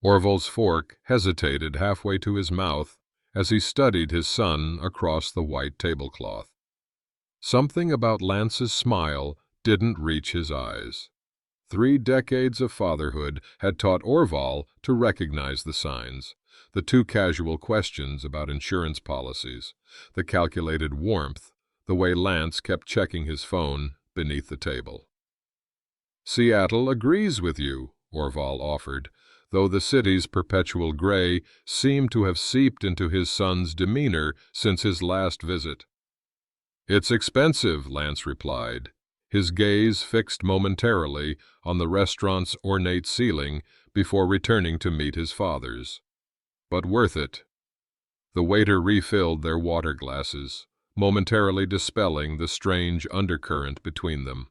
Orville's fork hesitated halfway to his mouth as he studied his son across the white tablecloth. Something about Lance's smile didn't reach his eyes. 3 decades of fatherhood had taught Orville to recognize the signs, the too casual questions about insurance policies, the calculated warmth, the way Lance kept checking his phone beneath the table. "Seattle agrees with you," Orville offered, though the city's perpetual gray seemed to have seeped into his son's demeanor since his last visit. "It's expensive," Lance replied, his gaze fixed momentarily on the restaurant's ornate ceiling before returning to meet his father's. "But worth it." The waiter refilled their water glasses, momentarily dispelling the strange undercurrent between them.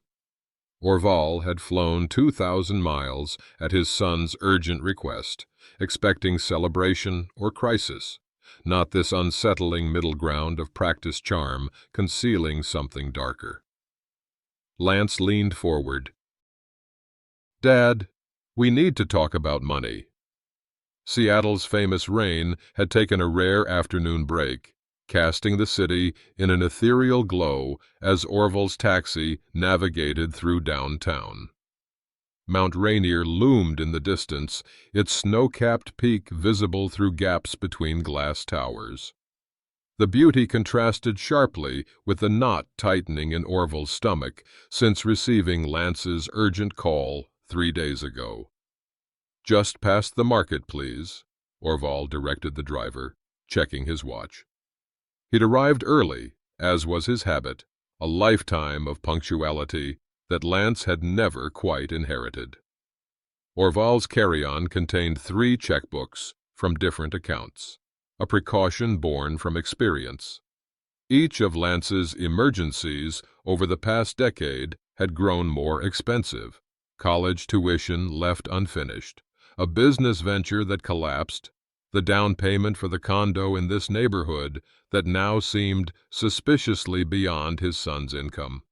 Orville had flown 2,000 miles at his son's urgent request, expecting celebration or crisis, not this unsettling middle ground of practiced charm concealing something darker. Lance leaned forward. "Dad, we need to talk about money." Seattle's famous rain had taken a rare afternoon break, casting the city in an ethereal glow as Orville's taxi navigated through downtown. Mount Rainier loomed in the distance, its snow-capped peak visible through gaps between glass towers. The beauty contrasted sharply with the knot tightening in Orville's stomach since receiving Lance's urgent call 3 days ago. "Just past the market, please," Orville directed the driver, checking his watch. He'd arrived early, as was his habit, a lifetime of punctuality that Lance had never quite inherited. Orville's carry-on contained 3 checkbooks from different accounts, a precaution born from experience. Each of Lance's emergencies over the past decade had grown more expensive: college tuition left unfinished, a business venture that collapsed, the down payment for the condo in this neighborhood that now seemed suspiciously beyond his son's income.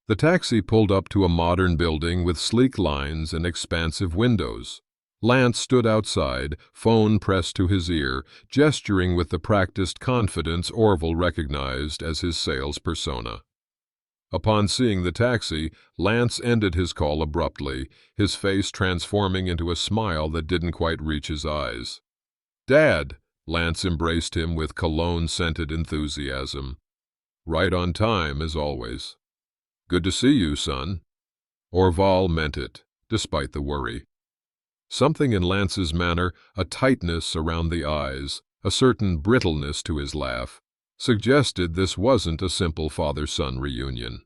The taxi pulled up to a modern building with sleek lines and expansive windows. Lance stood outside, phone pressed to his ear, gesturing with the practiced confidence Orville recognized as his sales persona. Upon seeing the taxi, Lance ended his call abruptly, his face transforming into a smile that didn't quite reach his eyes. "Dad!" Lance embraced him with cologne-scented enthusiasm. "Right on time, as always." "Good to see you, son." Orville meant it, despite the worry. Something in Lance's manner, a tightness around the eyes, a certain brittleness to his laugh, suggested this wasn't a simple father-son reunion.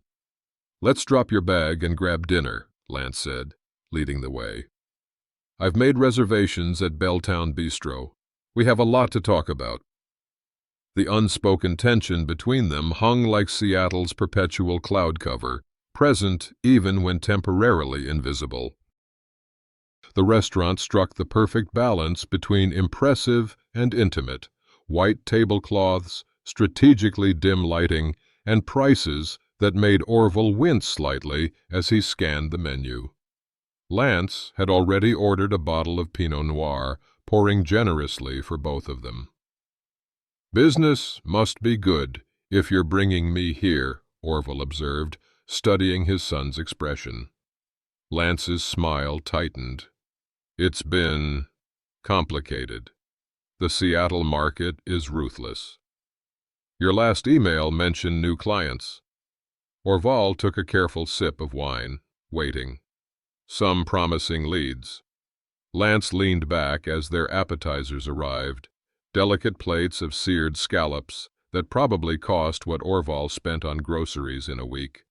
"Let's drop your bag and grab dinner," Lance said, leading the way. "I've made reservations at Belltown Bistro. We have a lot to talk about." The unspoken tension between them hung like Seattle's perpetual cloud cover, present even when temporarily invisible. The restaurant struck the perfect balance between impressive and intimate, white tablecloths, strategically dim lighting, and prices that made Orville wince slightly as he scanned the menu. Lance had already ordered a bottle of Pinot Noir, pouring generously for both of them. "Business must be good if you're bringing me here," Orville observed, studying his son's expression. Lance's smile tightened. "It's been complicated. The Seattle market is ruthless. Your last email mentioned new clients." Orville took a careful sip of wine, waiting. "Some promising leads." Lance leaned back as their appetizers arrived, delicate plates of seared scallops that probably cost what Orville spent on groceries in a week.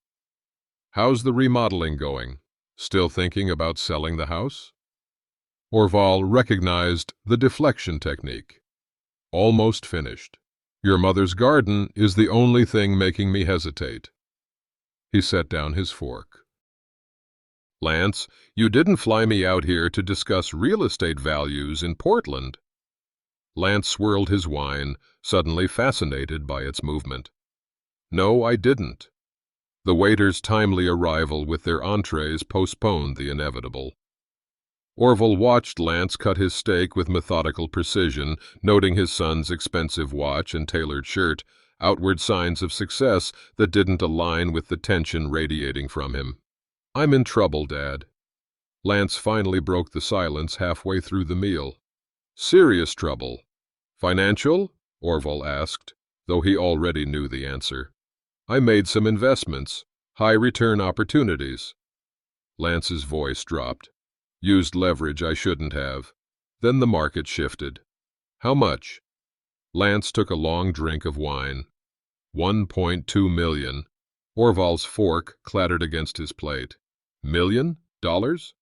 "How's the remodeling going? Still thinking about selling the house?" Orville recognized the deflection technique. "Almost finished. Your mother's garden is the only thing making me hesitate." He set down his fork. "Lance, you didn't fly me out here to discuss real estate values in Portland." Lance swirled his wine, suddenly fascinated by its movement. "No, I didn't." The waiter's timely arrival with their entrees postponed the inevitable. Orville watched Lance cut his steak with methodical precision, noting his son's expensive watch and tailored shirt, outward signs of success that didn't align with the tension radiating from him. "I'm in trouble, Dad." Lance finally broke the silence halfway through the meal. "Serious trouble." "Financial?" Orville asked, though he already knew the answer. "I made some investments, high-return opportunities." Lance's voice dropped. "Used leverage I shouldn't have. Then the market shifted." "How much?" Lance took a long drink of wine. $1.2 million. Orville's fork clattered against his plate. "Million? Dollars?"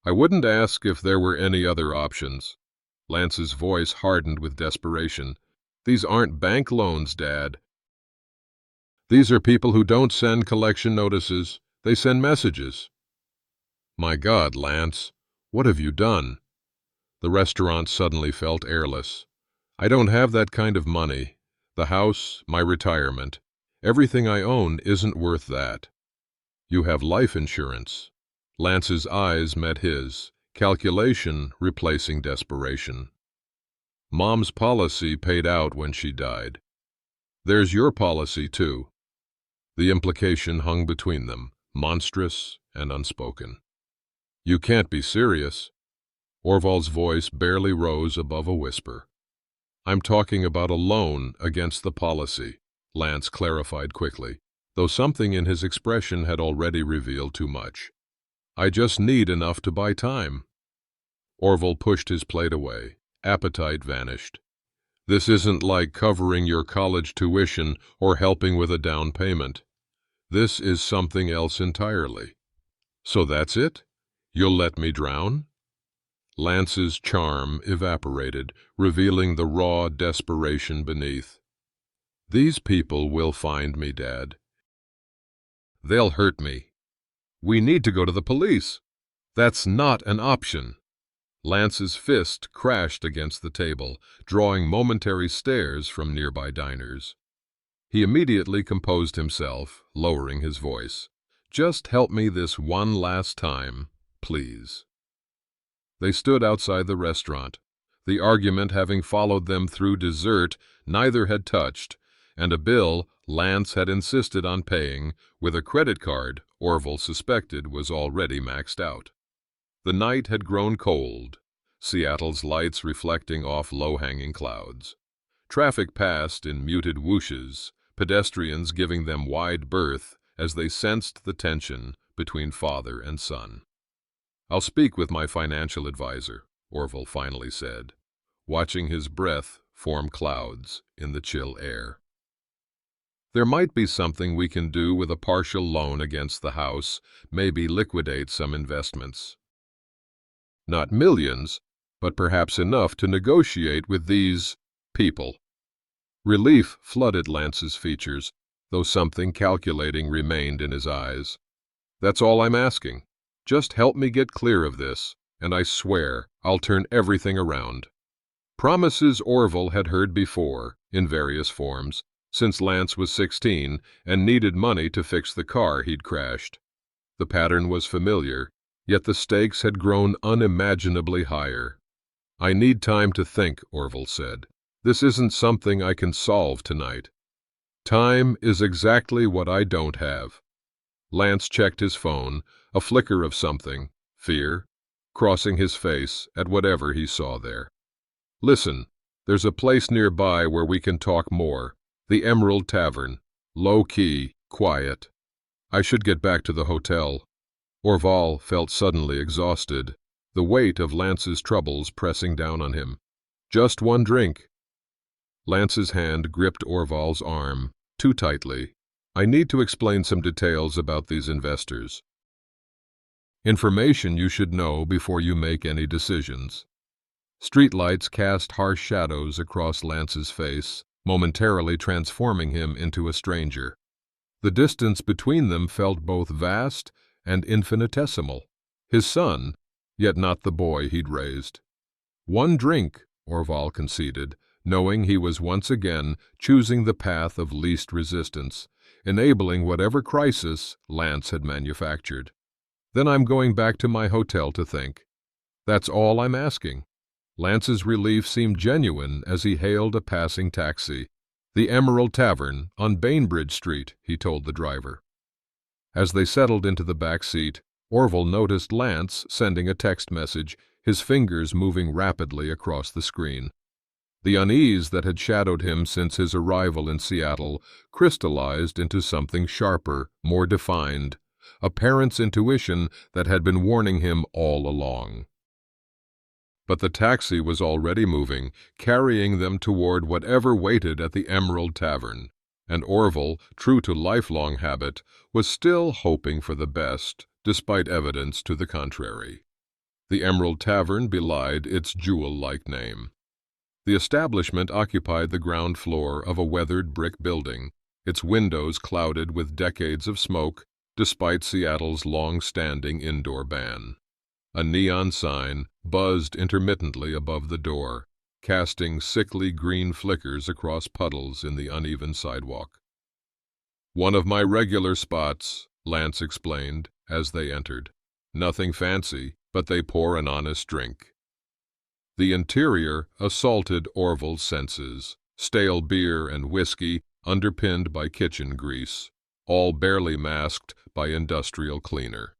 "I wouldn't ask if there were any other options." Lance's voice hardened with desperation. "These aren't bank loans, Dad. These are people who don't send collection notices. They send messages." "My God, Lance, what have you done?" The restaurant suddenly felt airless. "I don't have that kind of money. The house, my retirement, everything I own isn't worth that." "You have life insurance." Lance's eyes met his, calculation replacing desperation. "Mom's policy paid out when she died. There's your policy, too." The implication hung between them, monstrous and unspoken. "You can't be serious." Orville's voice barely rose above a whisper. "I'm talking about a loan against the policy," Lance clarified quickly, though something in his expression had already revealed too much. "I just need enough to buy time." Orville pushed his plate away. Appetite vanished. "This isn't like covering your college tuition or helping with a down payment. This is something else entirely." "So that's it? You'll let me drown?" Lance's charm evaporated, revealing the raw desperation beneath. "These people will find me, Dad. They'll hurt me. We need to go to the police." "That's not an option." Lance's fist crashed against the table, drawing momentary stares from nearby diners. He immediately composed himself, lowering his voice. "Just help me this one last time, please." They stood outside the restaurant. The argument having followed them through dessert, neither had touched, and a bill Lance had insisted on paying with a credit card Orville suspected was already maxed out. The night had grown cold, Seattle's lights reflecting off low-hanging clouds. Traffic passed in muted whooshes, pedestrians giving them wide berth as they sensed the tension between father and son. "I'll speak with my financial advisor," Orville finally said, watching his breath form clouds in the chill air. "There might be something we can do with a partial loan against the house, maybe liquidate some investments. Not millions, but perhaps enough to negotiate with these people." Relief flooded Lance's features, though something calculating remained in his eyes. "That's all I'm asking. Just help me get clear of this, and I swear I'll turn everything around." Promises Orville had heard before, in various forms, since Lance was 16 and needed money to fix the car he'd crashed. The pattern was familiar, yet the stakes had grown unimaginably higher. "I need time to think," Orville said. "This isn't something I can solve tonight." "Time is exactly what I don't have." Lance checked his phone, a flicker of something, fear, crossing his face at whatever he saw there. "Listen, there's a place nearby where we can talk more. The Emerald Tavern. Low-key, quiet." "I should get back to the hotel." Orville felt suddenly exhausted, the weight of Lance's troubles pressing down on him. "Just one drink." Lance's hand gripped Orville's arm, too tightly. "I need to explain some details about these investors. Information you should know before you make any decisions." Streetlights cast harsh shadows across Lance's face, momentarily transforming him into a stranger. The distance between them felt both vast and infinitesimal. His son, yet not the boy he'd raised. "One drink," Orville conceded, knowing he was once again choosing the path of least resistance, enabling whatever crisis Lance had manufactured. "Then I'm going back to my hotel to think." That's all I'm asking." Lance's relief seemed genuine as he hailed a passing taxi. "The Emerald Tavern on Bainbridge Street," he told the driver. As they settled into the back seat, Orville noticed Lance sending a text message, his fingers moving rapidly across the screen. The unease that had shadowed him since his arrival in Seattle crystallized into something sharper, more defined, a parent's intuition that had been warning him all along. But the taxi was already moving, carrying them toward whatever waited at the Emerald Tavern, and Orville, true to lifelong habit, was still hoping for the best, despite evidence to the contrary. The Emerald Tavern belied its jewel-like name. The establishment occupied the ground floor of a weathered brick building, its windows clouded with decades of smoke, despite Seattle's long-standing indoor ban. A neon sign buzzed intermittently above the door, casting sickly green flickers across puddles in the uneven sidewalk. "One of my regular spots," Lance explained as they entered. "Nothing fancy, but they pour an honest drink." The interior assaulted Orville's senses, stale beer and whiskey underpinned by kitchen grease, all barely masked by industrial cleaner.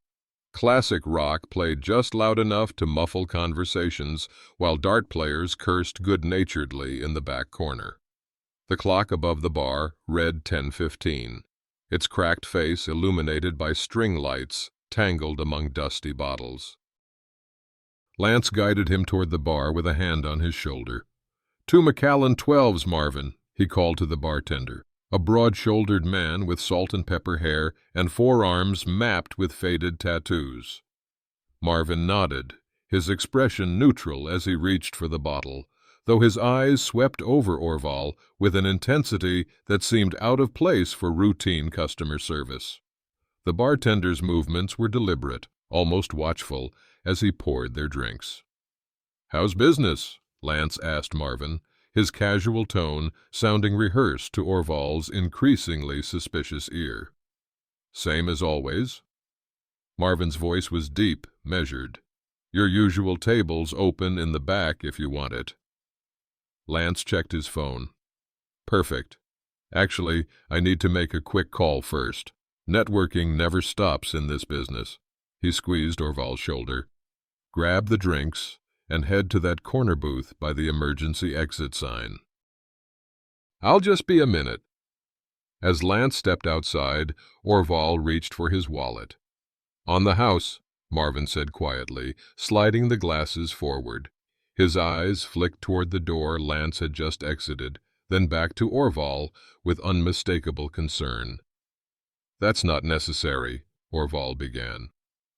Classic rock played just loud enough to muffle conversations, while dart players cursed good-naturedly in the back corner. The clock above the bar read 10:15, its cracked face illuminated by string lights tangled among dusty bottles. Lance guided him toward the bar with a hand on his shoulder. "2 Macallan 12s, Marvin," he called to the bartender, a broad-shouldered man with salt-and-pepper hair and forearms mapped with faded tattoos. Marvin nodded, his expression neutral as he reached for the bottle, though his eyes swept over Orville with an intensity that seemed out of place for routine customer service. The bartender's movements were deliberate, almost watchful, as he poured their drinks. "How's business?" Lance asked Marvin, his casual tone sounding rehearsed to Orville's increasingly suspicious ear. "Same as always." Marvin's voice was deep, measured. "Your usual table's open in the back if you want it." Lance checked his phone. "Perfect. Actually, I need to make a quick call first. Networking never stops in this business." He squeezed Orville's shoulder. "Grab the drinks and head to that corner booth by the emergency exit sign." "I'll just be a minute." As Lance stepped outside, Orville reached for his wallet. "On the house," Marvin said quietly, sliding the glasses forward. His eyes flicked toward the door Lance had just exited, then back to Orville with unmistakable concern. "That's not necessary," Orville began.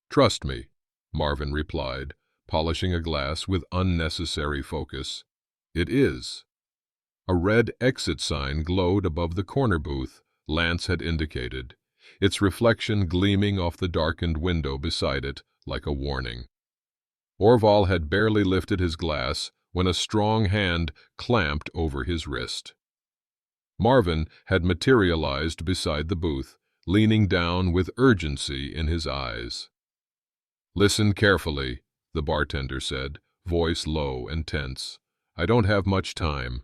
"Trust me," Marvin replied, polishing a glass with unnecessary focus. "It is." A red exit sign glowed above the corner booth Lance had indicated, its reflection gleaming off the darkened window beside it like a warning. Orville had barely lifted his glass when a strong hand clamped over his wrist. Marvin had materialized beside the booth, leaning down with urgency in his eyes. "Listen carefully," the bartender said, voice low and tense. "I don't have much time.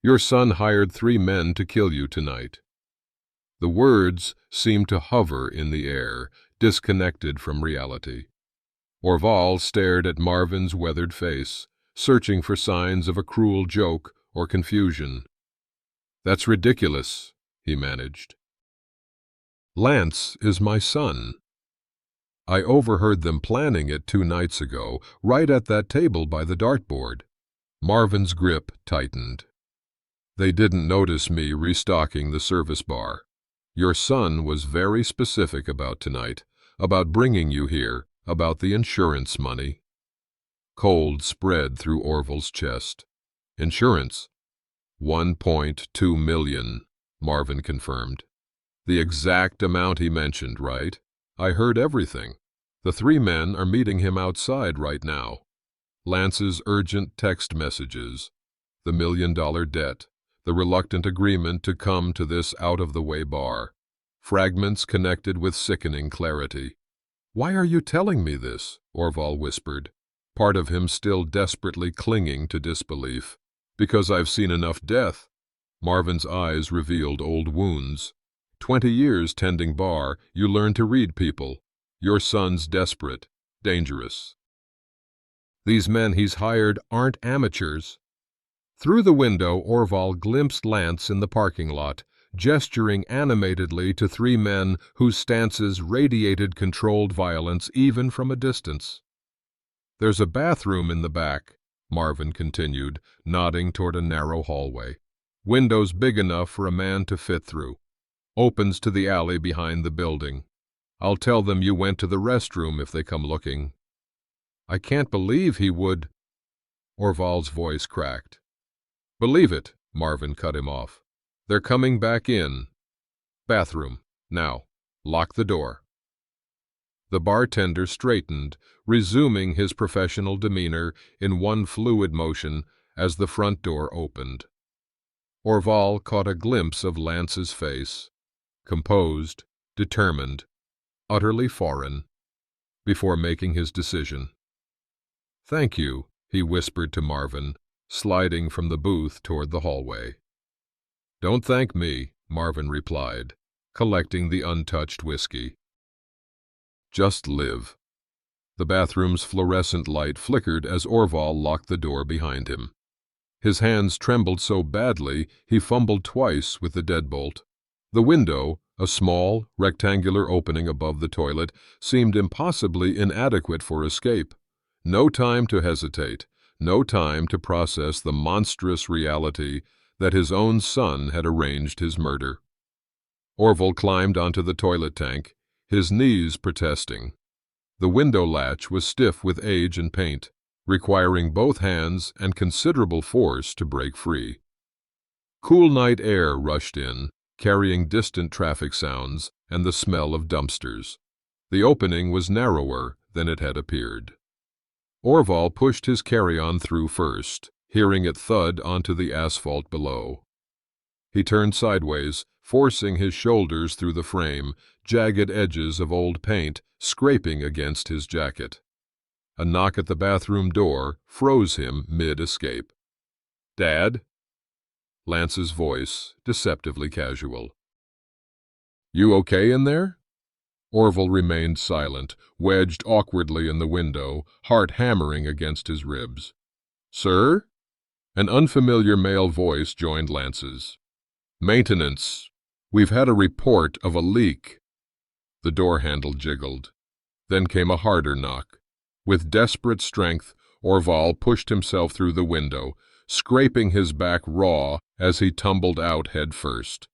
Your son hired 3 men to kill you tonight." The words seemed to hover in the air, disconnected from reality. Orville stared at Marvin's weathered face, searching for signs of a cruel joke or confusion. "That's ridiculous," he managed. "Lance is my son. I overheard them planning it 2 nights ago, right at that table by the dartboard." Marvin's grip tightened. "They didn't notice me restocking the service bar. Your son was very specific about tonight, about bringing you here, about the insurance money." Cold spread through Orville's chest. "Insurance?" $1.2 million, Marvin confirmed. "The exact amount he mentioned, right? I heard everything. The 3 men are meeting him outside right now. Lance's urgent text messages, the $1 million debt, the reluctant agreement to come to this out-of-the-way bar, fragments connected with sickening clarity." "Why are you telling me this?" Orville whispered, part of him still desperately clinging to disbelief. Because I've seen enough death. Marvin's eyes revealed old wounds. 20 years tending bar, you learn to read people. Your son's desperate, dangerous. These men he's hired aren't amateurs. Through the window, Orval glimpsed Lance in the parking lot, gesturing animatedly to 3 men whose stances radiated controlled violence even from a distance. There's a bathroom in the back, Marvin continued, nodding toward a narrow hallway. Windows big enough for a man to fit through. Opens to the alley behind the building. I'll tell them you went to the restroom if they come looking. I can't believe he would. Orval's voice cracked. Believe it, Marvin cut him off. They're coming back in. Bathroom. Now, lock the door. The bartender straightened, resuming his professional demeanor in one fluid motion as the front door opened. Orval caught a glimpse of Lance's face, composed, determined, utterly foreign, before making his decision. Thank you, he whispered to Marvin, sliding from the booth toward the hallway. Don't thank me, Marvin replied, collecting the untouched whiskey. Just live. The bathroom's fluorescent light flickered as Orval locked the door behind him. His hands trembled so badly he fumbled twice with the deadbolt. The window, a small, rectangular opening above the toilet, seemed impossibly inadequate for escape. No time to hesitate, no time to process the monstrous reality that his own son had arranged his murder. Orval climbed onto the toilet tank, his knees protesting. The window latch was stiff with age and paint, requiring both hands and considerable force to break free. Cool night air rushed in, carrying distant traffic sounds and the smell of dumpsters. The opening was narrower than it had appeared. Orval pushed his carry-on through first, hearing it thud onto the asphalt below. He turned sideways, forcing his shoulders through the frame, jagged edges of old paint scraping against his jacket. A knock at the bathroom door froze him mid-escape. "Dad?" Lance's voice, deceptively casual. "You okay in there?" Orval remained silent, wedged awkwardly in the window, heart hammering against his ribs. "Sir?" An unfamiliar male voice joined Lance's. "Maintenance. We've had a report of a leak." The door handle jiggled. Then came a harder knock. With desperate strength, Orval pushed himself through the window, scraping his back raw as he tumbled out head first.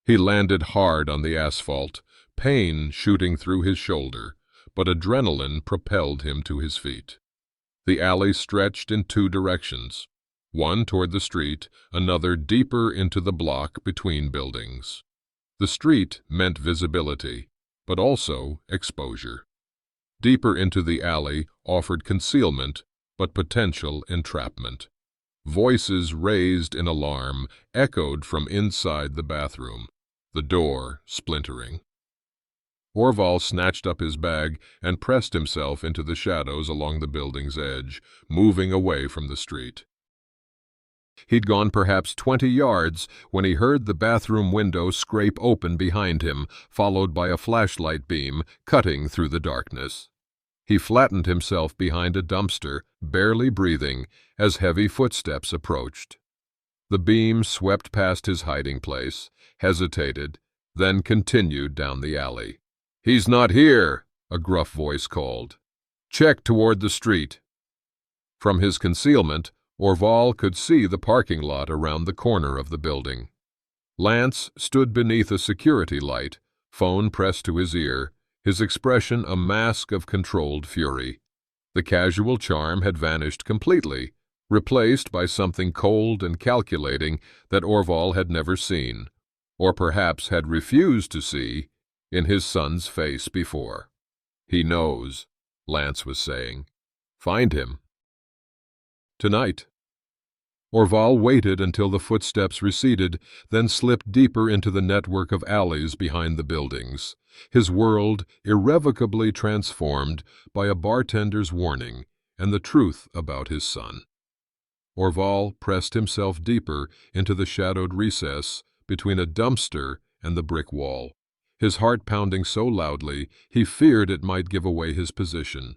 He landed hard on the asphalt, pain shooting through his shoulder, but adrenaline propelled him to his feet. The alley stretched in 2 directions, one toward the street, another deeper into the block between buildings. The street meant visibility, but also exposure. Deeper into the alley offered concealment, but potential entrapment. Voices raised in alarm echoed from inside the bathroom, the door splintering. Orval snatched up his bag and pressed himself into the shadows along the building's edge, moving away from the street. He'd gone perhaps 20 yards when he heard the bathroom window scrape open behind him, followed by a flashlight beam cutting through the darkness. He flattened himself behind a dumpster, barely breathing, as heavy footsteps approached. The beam swept past his hiding place, hesitated, then continued down the alley. "He's not here," a gruff voice called. "Check toward the street." From his concealment, Orval could see the parking lot around the corner of the building. Lance stood beneath a security light, phone pressed to his ear, his expression a mask of controlled fury. The casual charm had vanished completely, replaced by something cold and calculating that Orval had never seen, or perhaps had refused to see, in his son's face before. "He knows," Lance was saying. "Find him." Tonight. Orval waited until the footsteps receded, then slipped deeper into the network of alleys behind the buildings, his world irrevocably transformed by a bartender's warning, and the truth about his son. Orval pressed himself deeper into the shadowed recess between a dumpster and the brick wall, his heart pounding so loudly he feared it might give away his position.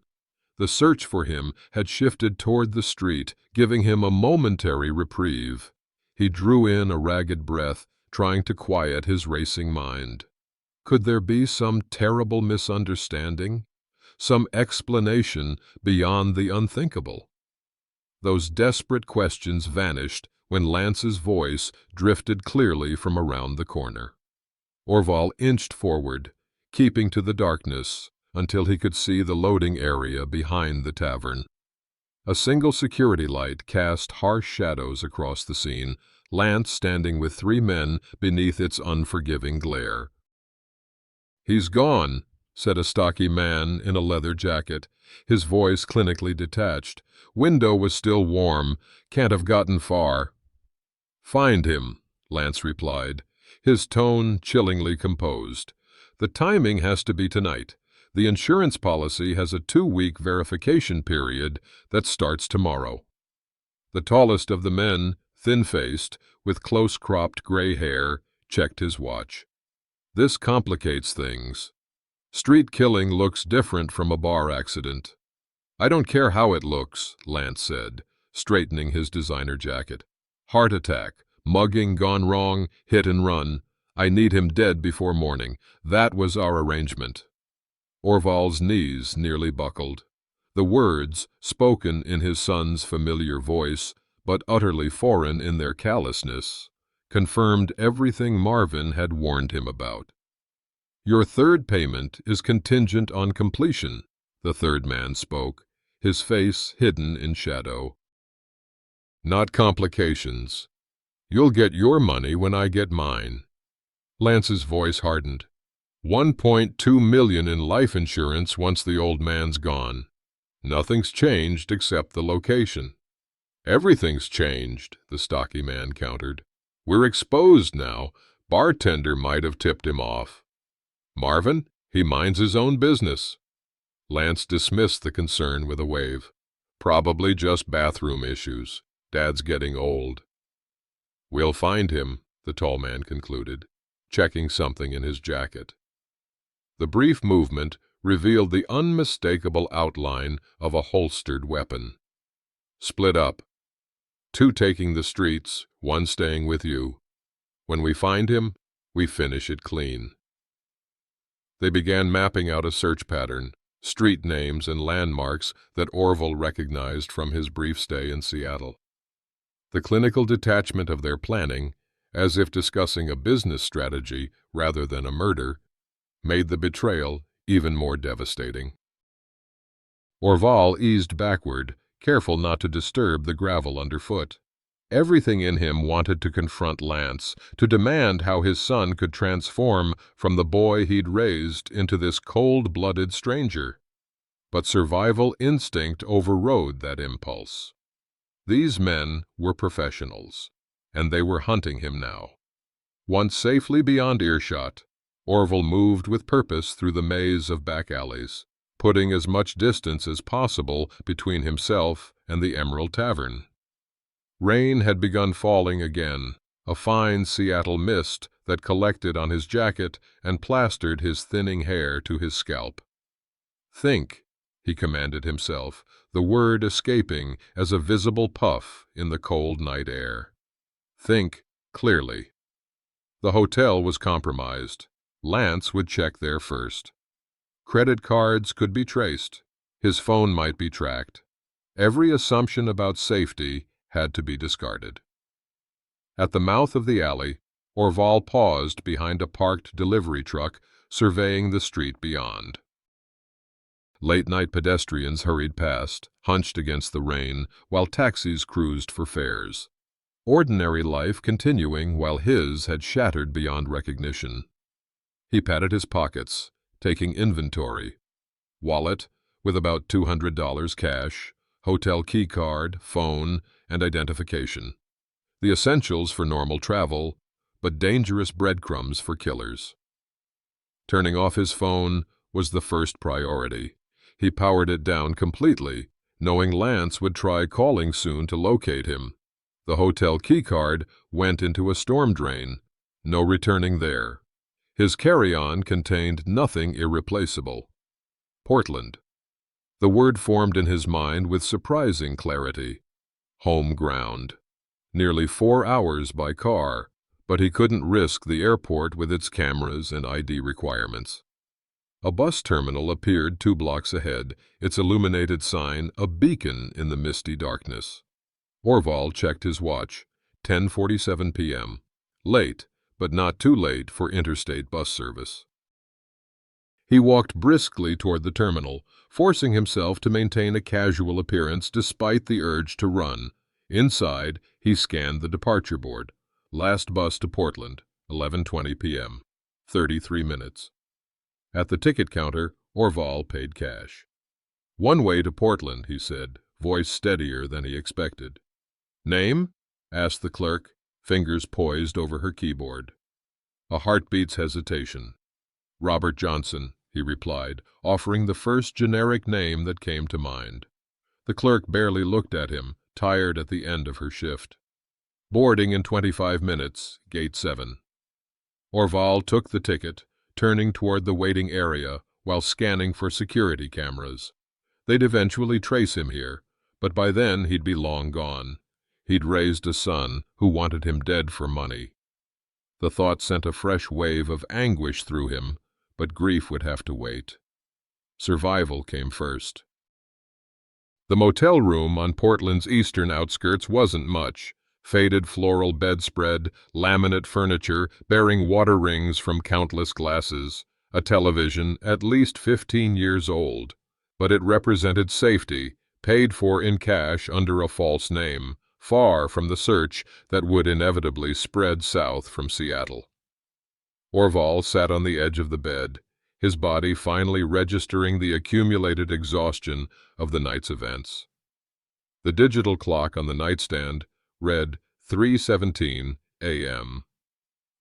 The search for him had shifted toward the street, giving him a momentary reprieve. He drew in a ragged breath, trying to quiet his racing mind. Could there be some terrible misunderstanding? Some explanation beyond the unthinkable? Those desperate questions vanished when Lance's voice drifted clearly from around the corner. Orval inched forward, keeping to the darkness, until he could see the loading area behind the tavern. A single security light cast harsh shadows across the scene, Lance standing with 3 men beneath its unforgiving glare. "He's gone," said a stocky man in a leather jacket, his voice clinically detached. "Window was still warm. Can't have gotten far." "Find him," Lance replied, his tone chillingly composed. "The timing has to be tonight. The insurance policy has a 2-week verification period that starts tomorrow." The tallest of the men, thin-faced, with close-cropped gray hair, checked his watch. "This complicates things. Street killing looks different from a bar accident." "I don't care how it looks," Lance said, straightening his designer jacket. "Heart attack, mugging gone wrong, hit and run. I need him dead before morning. That was our arrangement." Orval's knees nearly buckled. The words, spoken in his son's familiar voice, but utterly foreign in their callousness, confirmed everything Marvin had warned him about. "Your third payment is contingent on completion," the third man spoke, his face hidden in shadow. "Not complications. You'll get your money when I get mine." Lance's voice hardened. $1.2 million in life insurance once the old man's gone. Nothing's changed except the location." "Everything's changed," the stocky man countered. "We're exposed now. Bartender might have tipped him off. Marvin, he minds his own business." Lance dismissed the concern with a wave. "Probably just bathroom issues. Dad's getting old." "We'll find him," the tall man concluded, checking something in his jacket. The brief movement revealed the unmistakable outline of a holstered weapon. "Split up. 2 taking the streets, 1 staying with you. When we find him, we finish it clean." They began mapping out a search pattern, street names and landmarks that Orval recognized from his brief stay in Seattle. The clinical detachment of their planning, as if discussing a business strategy rather than a murder, made the betrayal even more devastating. Orval eased backward, careful not to disturb the gravel underfoot. Everything in him wanted to confront Lance, to demand how his son could transform from the boy he'd raised into this cold-blooded stranger. But survival instinct overrode that impulse. These men were professionals, and they were hunting him now. Once safely beyond earshot, Orval moved with purpose through the maze of back alleys, putting as much distance as possible between himself and the Emerald Tavern. Rain had begun falling again, a fine Seattle mist that collected on his jacket and plastered his thinning hair to his scalp. "Think," he commanded himself, the word escaping as a visible puff in the cold night air. "Think clearly." The hotel was compromised. Lance would check there first. Credit cards could be traced. His phone might be tracked. Every assumption about safety had to be discarded. At the mouth of the alley, Orval paused behind a parked delivery truck, surveying the street beyond. Late-night pedestrians hurried past, hunched against the rain, while taxis cruised for fares. Ordinary life continuing while his had shattered beyond recognition. He patted his pockets, taking inventory. Wallet, with about $200 cash, hotel key card, phone, and identification. The essentials for normal travel, but dangerous breadcrumbs for killers. Turning off his phone was the first priority. He powered it down completely, knowing Lance would try calling soon to locate him. The hotel keycard went into a storm drain. No returning there. His carry-on contained nothing irreplaceable. Portland. The word formed in his mind with surprising clarity. Home ground. Nearly 4 hours by car, but he couldn't risk the airport with its cameras and ID requirements. A bus terminal appeared 2 blocks ahead, its illuminated sign a beacon in the misty darkness. Orval checked his watch. 10:47 p.m. Late, but not too late for interstate bus service. He walked briskly toward the terminal, forcing himself to maintain a casual appearance despite the urge to run. Inside, he scanned the departure board. Last bus to Portland, 11:20 p.m. 33 minutes. At the ticket counter, Orval paid cash. "One way to Portland," he said, voice steadier than he expected. "Name?" asked the clerk, fingers poised over her keyboard. A heartbeat's hesitation. "Robert Johnson," he replied, offering the first generic name that came to mind. The clerk barely looked at him, tired at the end of her shift. "Boarding in 25 minutes, gate 7. Orval took the ticket, turning toward the waiting area while scanning for security cameras. They'd eventually trace him here, but by then he'd be long gone. He'd raised a son who wanted him dead for money. The thought sent a fresh wave of anguish through him, but grief would have to wait. Survival came first. The motel room on Portland's eastern outskirts wasn't much. Faded floral bedspread, laminate furniture bearing water rings from countless glasses, a television at least 15 years old. But it represented safety, paid for in cash under a false name, far from the search that would inevitably spread south from Seattle. Orval sat on the edge of the bed, his body finally registering the accumulated exhaustion of the night's events. The digital clock on the nightstand read 3:17 a.m.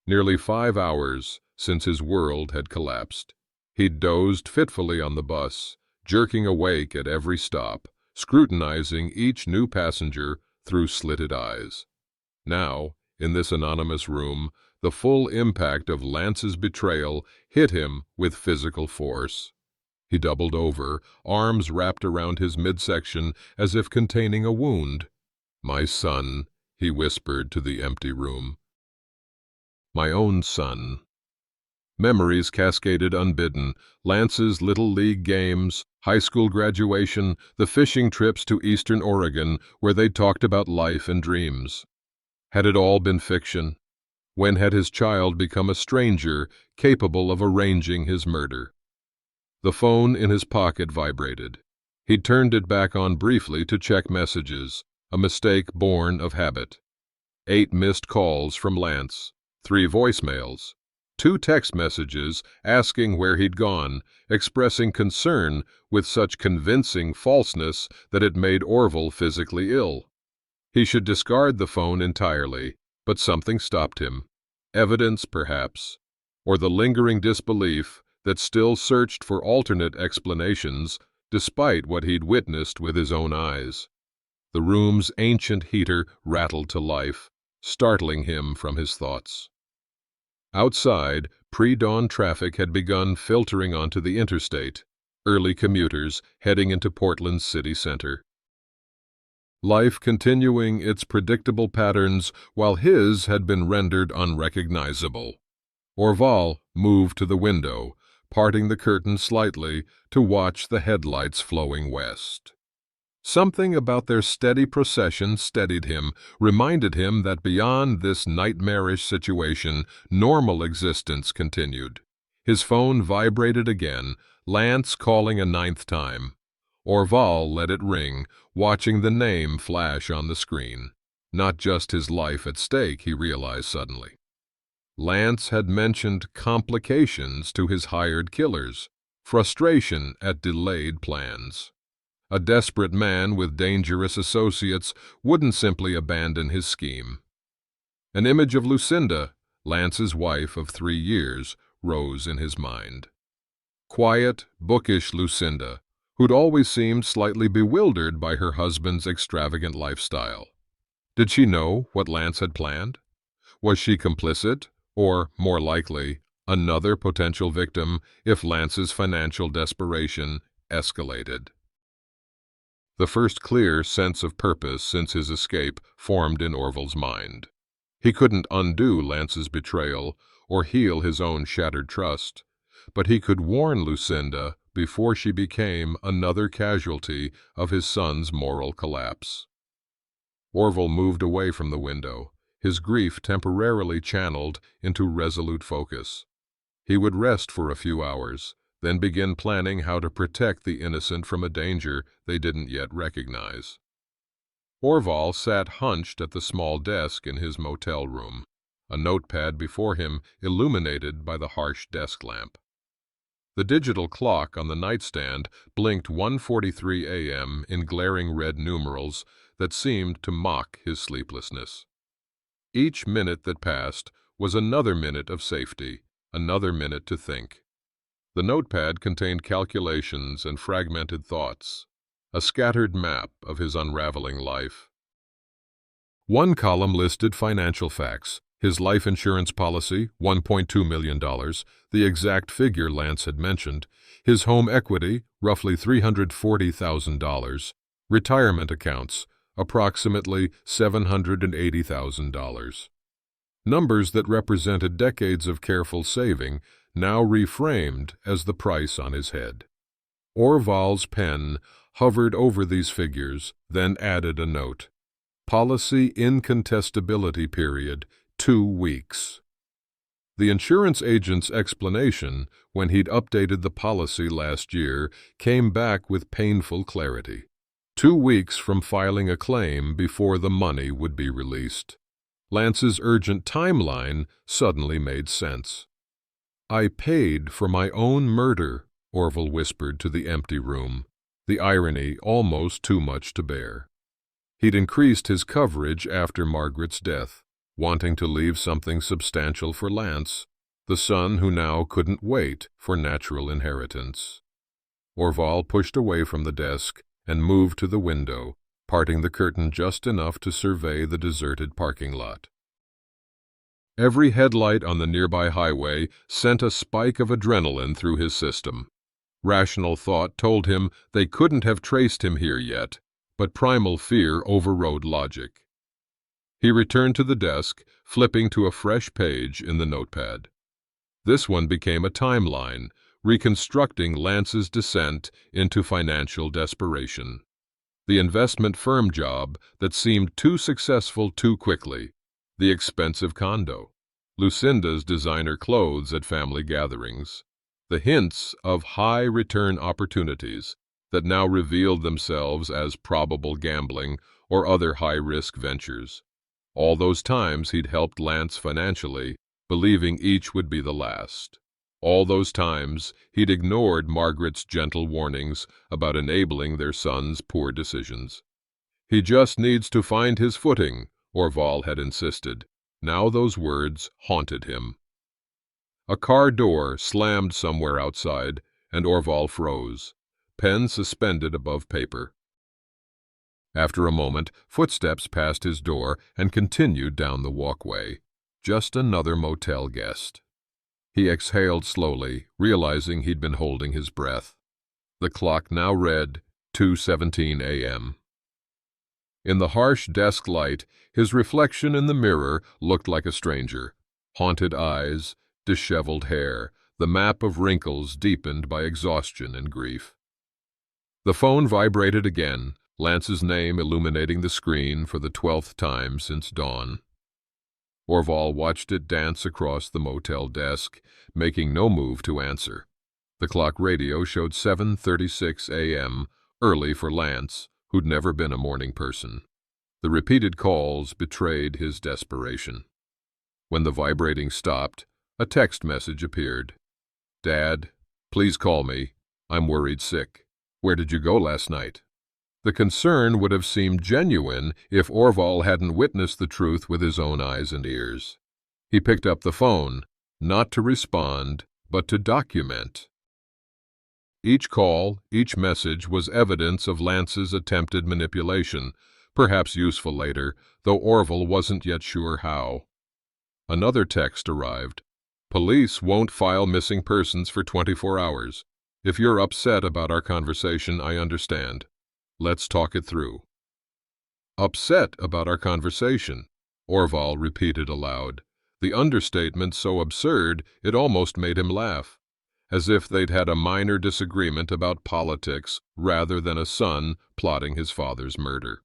Nearly 5 hours since his world had collapsed. He'd dozed fitfully on the bus, jerking awake at every stop, scrutinizing each new passenger through slitted eyes. Now, in this anonymous room, the full impact of Lance's betrayal hit him with physical force. He doubled over, arms wrapped around his midsection as if containing a wound. "My son," he whispered to the empty room. My own son. Memories cascaded unbidden. Lance's Little League games, high school graduation, the fishing trips to eastern Oregon where they talked about life and dreams. Had it all been fiction? When had his child become a stranger capable of arranging his murder? The phone in his pocket vibrated. He turned it back on briefly to check messages, a mistake born of habit. 8 missed calls from Lance, 3 voicemails, 2 text messages asking where he'd gone, expressing concern with such convincing falseness that it made Orval physically ill. He should discard the phone entirely, but something stopped him. Evidence, perhaps, or the lingering disbelief that still searched for alternate explanations despite what he'd witnessed with his own eyes. The room's ancient heater rattled to life, startling him from his thoughts. Outside, pre-dawn traffic had begun filtering onto the interstate, early commuters heading into Portland's city center. Life continuing its predictable patterns while his had been rendered unrecognizable. Orval moved to the window, parting the curtain slightly to watch the headlights flowing west. Something about their steady procession steadied him, reminded him that beyond this nightmarish situation, normal existence continued. His phone vibrated again, Lance calling a 9th time. Orval let it ring, watching the name flash on the screen. Not just his life at stake, he realized suddenly. Lance had mentioned complications to his hired killers, frustration at delayed plans. A desperate man with dangerous associates wouldn't simply abandon his scheme. An image of Lucinda, Lance's wife of 3 years, rose in his mind. Quiet, bookish Lucinda, who'd always seemed slightly bewildered by her husband's extravagant lifestyle. Did she know what Lance had planned? Was she complicit, or, more likely, another potential victim if Lance's financial desperation escalated? The first clear sense of purpose since his escape formed in Orville's mind. He couldn't undo Lance's betrayal or heal his own shattered trust, but he could warn Lucinda before she became another casualty of his son's moral collapse. Orville moved away from the window, his grief temporarily channeled into resolute focus. He would rest for a few hours, then begin planning how to protect the innocent from a danger they didn't yet recognize. Orville sat hunched at the small desk in his motel room, a notepad before him illuminated by the harsh desk lamp. The digital clock on the nightstand blinked 1:43 a.m. in glaring red numerals that seemed to mock his sleeplessness. Each minute that passed was another minute of safety, another minute to think. The notepad contained calculations and fragmented thoughts, a scattered map of his unraveling life. One column listed financial facts: his life insurance policy, $1.2 million, the exact figure Lance had mentioned, his home equity, roughly $340,000, retirement accounts, approximately $780,000. Numbers that represented decades of careful saving, now reframed as the price on his head. Orville's pen hovered over these figures, then added a note. Policy incontestability period, 2 weeks. The insurance agent's explanation, when he'd updated the policy last year, came back with painful clarity. 2 weeks from filing a claim before the money would be released. Lance's urgent timeline suddenly made sense. "I paid for my own murder," Orville whispered to the empty room, the irony almost too much to bear. He'd increased his coverage after Margaret's death, wanting to leave something substantial for Lance, the son who now couldn't wait for natural inheritance. Orville pushed away from the desk and moved to the window, parting the curtain just enough to survey the deserted parking lot. Every headlight on the nearby highway sent a spike of adrenaline through his system. Rational thought told him they couldn't have traced him here yet, but primal fear overrode logic. He returned to the desk, flipping to a fresh page in the notepad. This one became a timeline, reconstructing Lance's descent into financial desperation. The investment firm job that seemed too successful too quickly, the expensive condo, Lucinda's designer clothes at family gatherings, the hints of high-return opportunities that now revealed themselves as probable gambling or other high-risk ventures. All those times he'd helped Lance financially, believing each would be the last. All those times he'd ignored Margaret's gentle warnings about enabling their son's poor decisions. "He just needs to find his footing," Orville had insisted. Now those words haunted him. A car door slammed somewhere outside, and Orville froze, pen suspended above paper. After a moment, footsteps passed his door and continued down the walkway. Just another motel guest. He exhaled slowly, realizing he'd been holding his breath. The clock now read 2:17 a.m. In the harsh desk light, his reflection in the mirror looked like a stranger. Haunted eyes, disheveled hair, the map of wrinkles deepened by exhaustion and grief. The phone vibrated again, Lance's name illuminating the screen for the 12th time since dawn. Orville watched it dance across the motel desk, making no move to answer. The clock radio showed 7:36 a.m., early for Lance, who'd never been a morning person. The repeated calls betrayed his desperation. When the vibrating stopped, a text message appeared. "Dad, please call me. I'm worried sick. Where did you go last night?" The concern would have seemed genuine if Orville hadn't witnessed the truth with his own eyes and ears. He picked up the phone, not to respond, but to document. Each call, each message was evidence of Lance's attempted manipulation, perhaps useful later, though Orville wasn't yet sure how. Another text arrived. Police won't file missing persons for 24 hours. If you're upset about our conversation, I understand. Let's talk it through. Upset about our conversation, Orville repeated aloud, the understatement so absurd it almost made him laugh, as if they'd had a minor disagreement about politics rather than a son plotting his father's murder.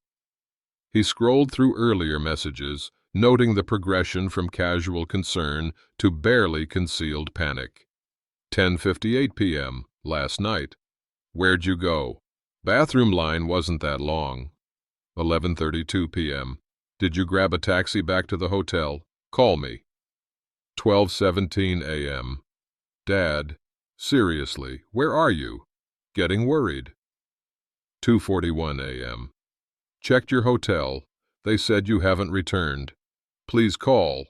He scrolled through earlier messages, noting the progression from casual concern to barely concealed panic. 10:58 p.m. last night. Where'd you go? Bathroom line wasn't that long. 11:32 p.m. Did you grab a taxi back to the hotel? Call me. 12:17 a.m. Dad, seriously, where are you? Getting worried. 2:41 a.m. Checked your hotel. They said you haven't returned. Please call.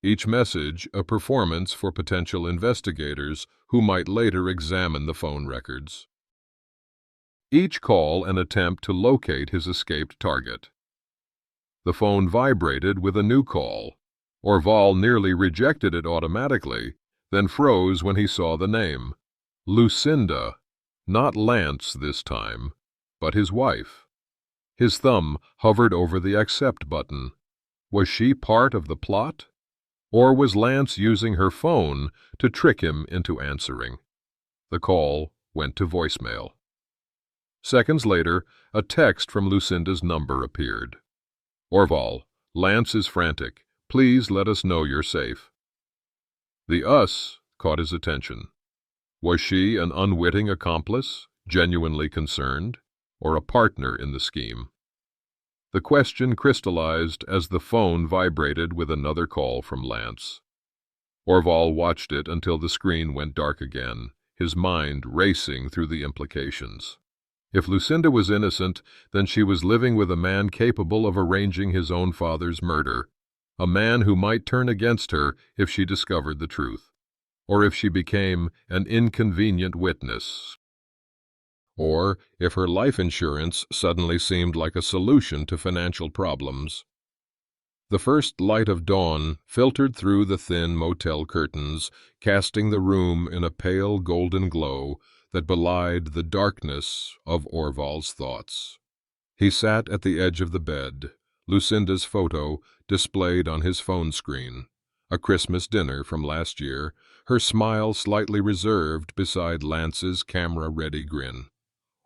Each message a performance for potential investigators who might later examine the phone records. Each call an attempt to locate his escaped target. The phone vibrated with a new call. Orville nearly rejected it automatically, then froze when he saw the name. Lucinda. Not Lance this time, but his wife. His thumb hovered over the accept button. Was she part of the plot? Or was Lance using her phone to trick him into answering? The call went to voicemail. Seconds later, a text from Lucinda's number appeared. Orville, Lance is frantic. Please let us know you're safe. The us caught his attention. Was she an unwitting accomplice, genuinely concerned, or a partner in the scheme? The question crystallized as the phone vibrated with another call from Lance. Orville watched it until the screen went dark again, his mind racing through the implications. If Lucinda was innocent, then she was living with a man capable of arranging his own father's murder, a man who might turn against her if she discovered the truth, or if she became an inconvenient witness, or if her life insurance suddenly seemed like a solution to financial problems. The first light of dawn filtered through the thin motel curtains, casting the room in a pale golden glow that belied the darkness of Orville's thoughts. He sat at the edge of the bed, Lucinda's photo displayed on his phone screen, a Christmas dinner from last year, her smile slightly reserved beside Lance's camera-ready grin.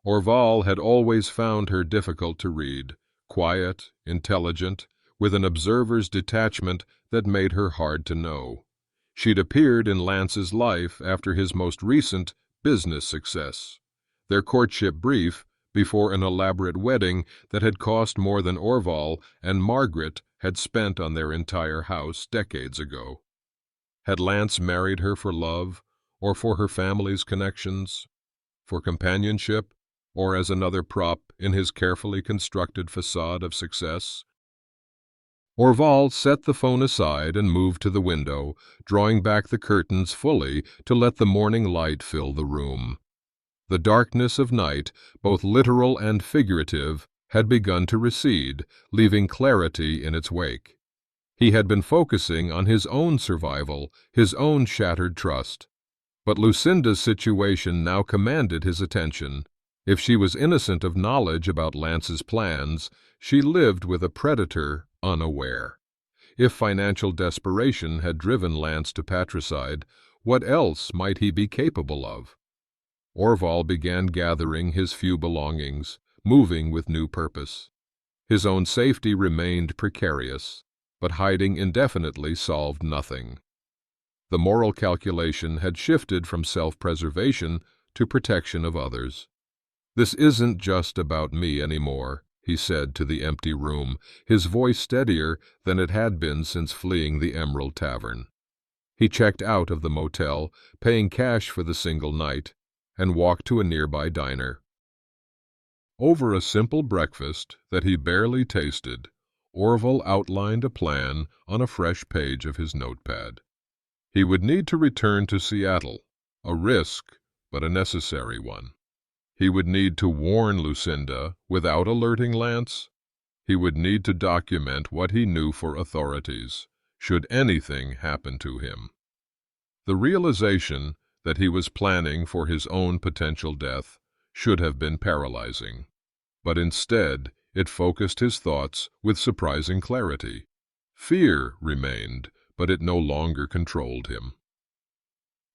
Orville had always found her difficult to read, quiet, intelligent, with an observer's detachment that made her hard to know. She'd appeared in Lance's life after his most recent business success, their courtship brief before an elaborate wedding that had cost more than Orville and Margaret had spent on their entire house decades ago. Had Lance married her for love, or for her family's connections, for companionship, or as another prop in his carefully constructed facade of success? Orville set the phone aside and moved to the window, drawing back the curtains fully to let the morning light fill the room. The darkness of night, both literal and figurative, had begun to recede, leaving clarity in its wake. He had been focusing on his own survival, his own shattered trust. But Lucinda's situation now commanded his attention. If she was innocent of knowledge about Lance's plans, she lived with a predator unaware. If financial desperation had driven Lance to patricide, what else might he be capable of? Orville began gathering his few belongings, moving with new purpose. His own safety remained precarious, but hiding indefinitely solved nothing. The moral calculation had shifted from self-preservation to protection of others. "This isn't just about me anymore," he said to the empty room, his voice steadier than it had been since fleeing the Emerald Tavern. He checked out of the motel, paying cash for the single night, and walked to a nearby diner. Over a simple breakfast that he barely tasted, Orville outlined a plan on a fresh page of his notepad. He would need to return to Seattle, a risk, but a necessary one. He would need to warn Lucinda without alerting Lance. He would need to document what he knew for authorities, should anything happen to him. The realization that he was planning for his own potential death should have been paralyzing, but instead it focused his thoughts with surprising clarity. Fear remained, but it no longer controlled him.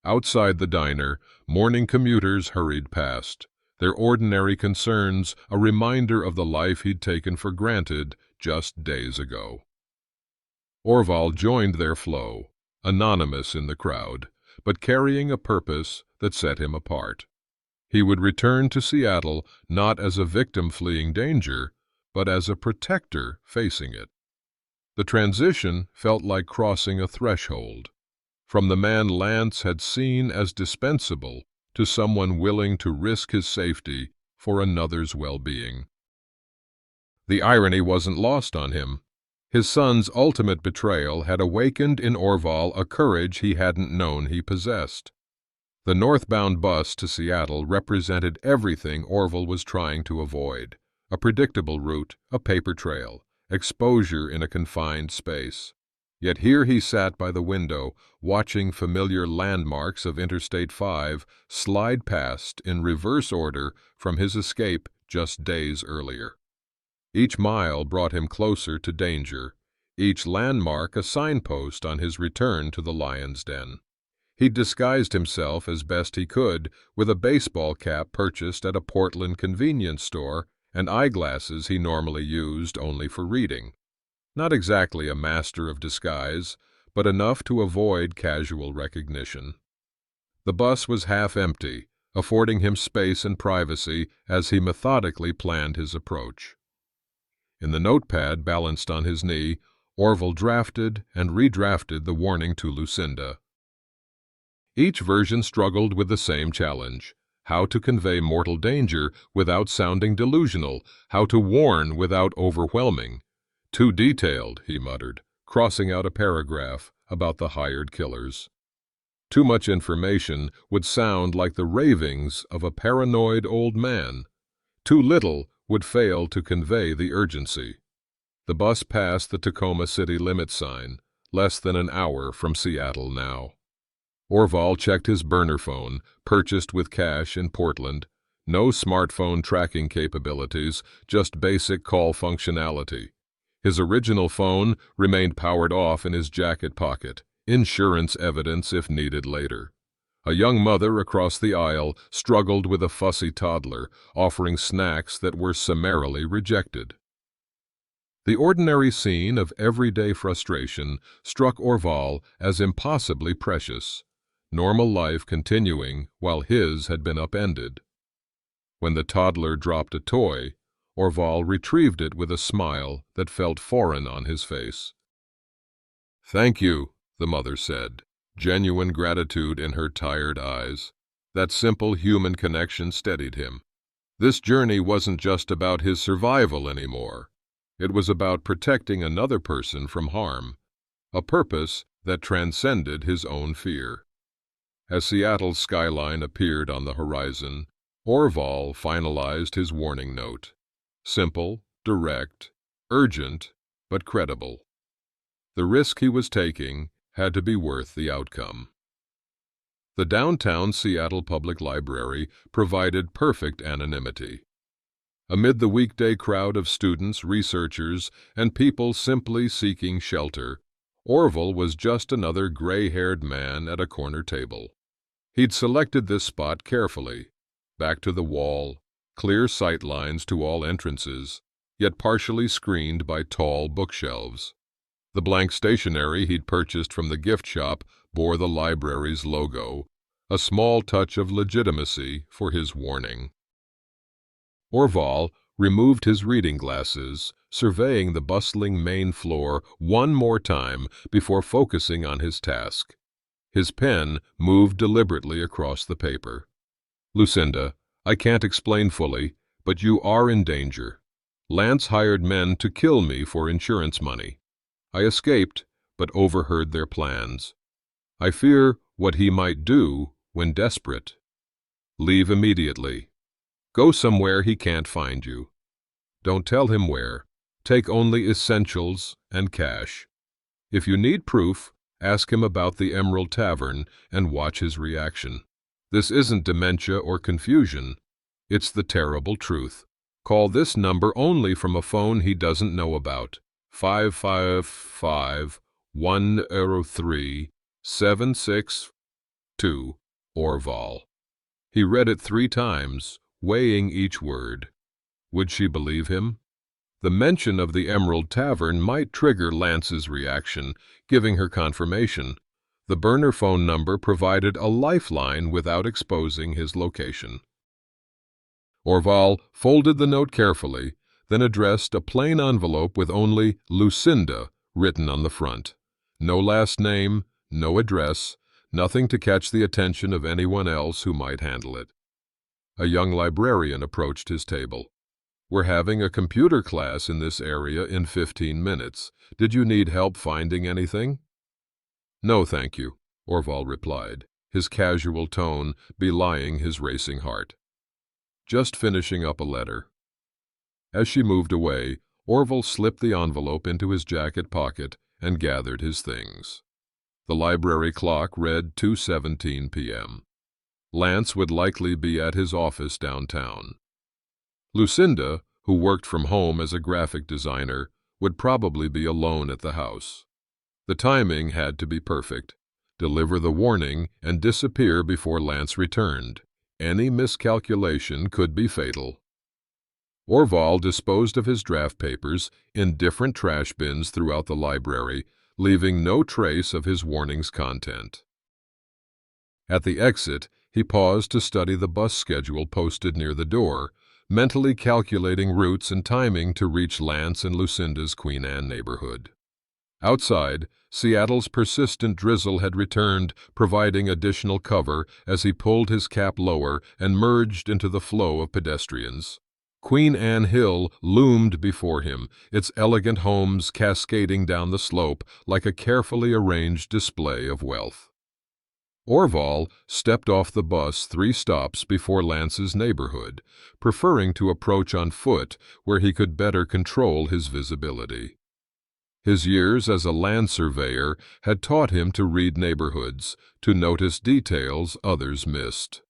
Outside the diner, morning commuters hurried past, their ordinary concerns a reminder of the life he'd taken for granted just days ago. Orval joined their flow, anonymous in the crowd, but carrying a purpose that set him apart. He would return to Seattle not as a victim fleeing danger, but as a protector facing it. The transition felt like crossing a threshold, from the man Lance had seen as dispensable to someone willing to risk his safety for another's well-being. The irony wasn't lost on him. His son's ultimate betrayal had awakened in Orval a courage he hadn't known he possessed. The northbound bus to Seattle represented everything Orval was trying to avoid: a predictable route, a paper trail, exposure in a confined space. Yet here he sat by the window, watching familiar landmarks of Interstate 5 slide past in reverse order from his escape just days earlier. Each mile brought him closer to danger, each landmark a signpost on his return to the lion's den. He disguised himself as best he could with a baseball cap purchased at a Portland convenience store and eyeglasses he normally used only for reading. Not exactly a master of disguise, but enough to avoid casual recognition. The bus was half empty, affording him space and privacy as he methodically planned his approach. In the notepad balanced on his knee, Orval drafted and redrafted the warning to Lucinda. Each version struggled with the same challenge: how to convey mortal danger without sounding delusional, how to warn without overwhelming. Too detailed, he muttered, crossing out a paragraph about the hired killers. Too much information would sound like the ravings of a paranoid old man. Too little would fail to convey the urgency. The bus passed the Tacoma city limit sign, less than an hour from Seattle now. Orval checked his burner phone, purchased with cash in Portland. No smartphone tracking capabilities, just basic call functionality. His original phone remained powered off in his jacket pocket, insurance evidence if needed later. A young mother across the aisle struggled with a fussy toddler, offering snacks that were summarily rejected. The ordinary scene of everyday frustration struck Orval as impossibly precious, normal life continuing while his had been upended. When the toddler dropped a toy, Orval retrieved it with a smile that felt foreign on his face. "Thank you," the mother said, genuine gratitude in her tired eyes. That simple human connection steadied him. This journey wasn't just about his survival anymore. It was about protecting another person from harm, a purpose that transcended his own fear. As Seattle's skyline appeared on the horizon, Orval finalized his warning note. Simple, direct, urgent, but credible. The risk he was taking had to be worth the outcome. The downtown Seattle Public Library provided perfect anonymity. Amid the weekday crowd of students, researchers, and people simply seeking shelter, Orval was just another gray-haired man at a corner table. He'd selected this spot carefully, back to the wall, clear sight lines to all entrances, yet partially screened by tall bookshelves. The blank stationery he'd purchased from the gift shop bore the library's logo, a small touch of legitimacy for his warning. Orval removed his reading glasses, surveying the bustling main floor one more time before focusing on his task. His pen moved deliberately across the paper. "Lucinda, I can't explain fully, but you are in danger. Lance hired men to kill me for insurance money. I escaped, but overheard their plans. I fear what he might do when desperate." Leave immediately. Go somewhere he can't find you. Don't tell him where. Take only essentials and cash. If you need proof, ask him about the Emerald Tavern and watch his reaction. This isn't dementia or confusion. It's the terrible truth. Call this number only from a phone he doesn't know about. 555-103-762. Orval. He read it 3 times, weighing each word. Would she believe him? The mention of the Emerald Tavern might trigger Lance's reaction, giving her confirmation. The burner phone number provided a lifeline without exposing his location. Orval folded the note carefully, then addressed a plain envelope with only Lucinda written on the front. No last name, no address, nothing to catch the attention of anyone else who might handle it. A young librarian approached his table. We're having a computer class in this area in 15 minutes. Did you need help finding anything? No, thank you, Orval replied, his casual tone belying his racing heart. Just finishing up a letter. As she moved away, Orval slipped the envelope into his jacket pocket and gathered his things. The library clock read 2:17 p.m. Lance would likely be at his office downtown. Lucinda, who worked from home as a graphic designer, would probably be alone at the house. The timing had to be perfect. Deliver the warning and disappear before Lance returned. Any miscalculation could be fatal. Orval disposed of his draft papers in different trash bins throughout the library, leaving no trace of his warning's content. At the exit, he paused to study the bus schedule posted near the door, mentally calculating routes and timing to reach Lance and Lucinda's Queen Anne neighborhood. Outside, Seattle's persistent drizzle had returned, providing additional cover as he pulled his cap lower and merged into the flow of pedestrians. Queen Anne Hill loomed before him, its elegant homes cascading down the slope like a carefully arranged display of wealth. Orval stepped off the bus 3 stops before Lance's neighborhood, preferring to approach on foot where he could better control his visibility. His years as a land surveyor had taught him to read neighborhoods, to notice details others missed.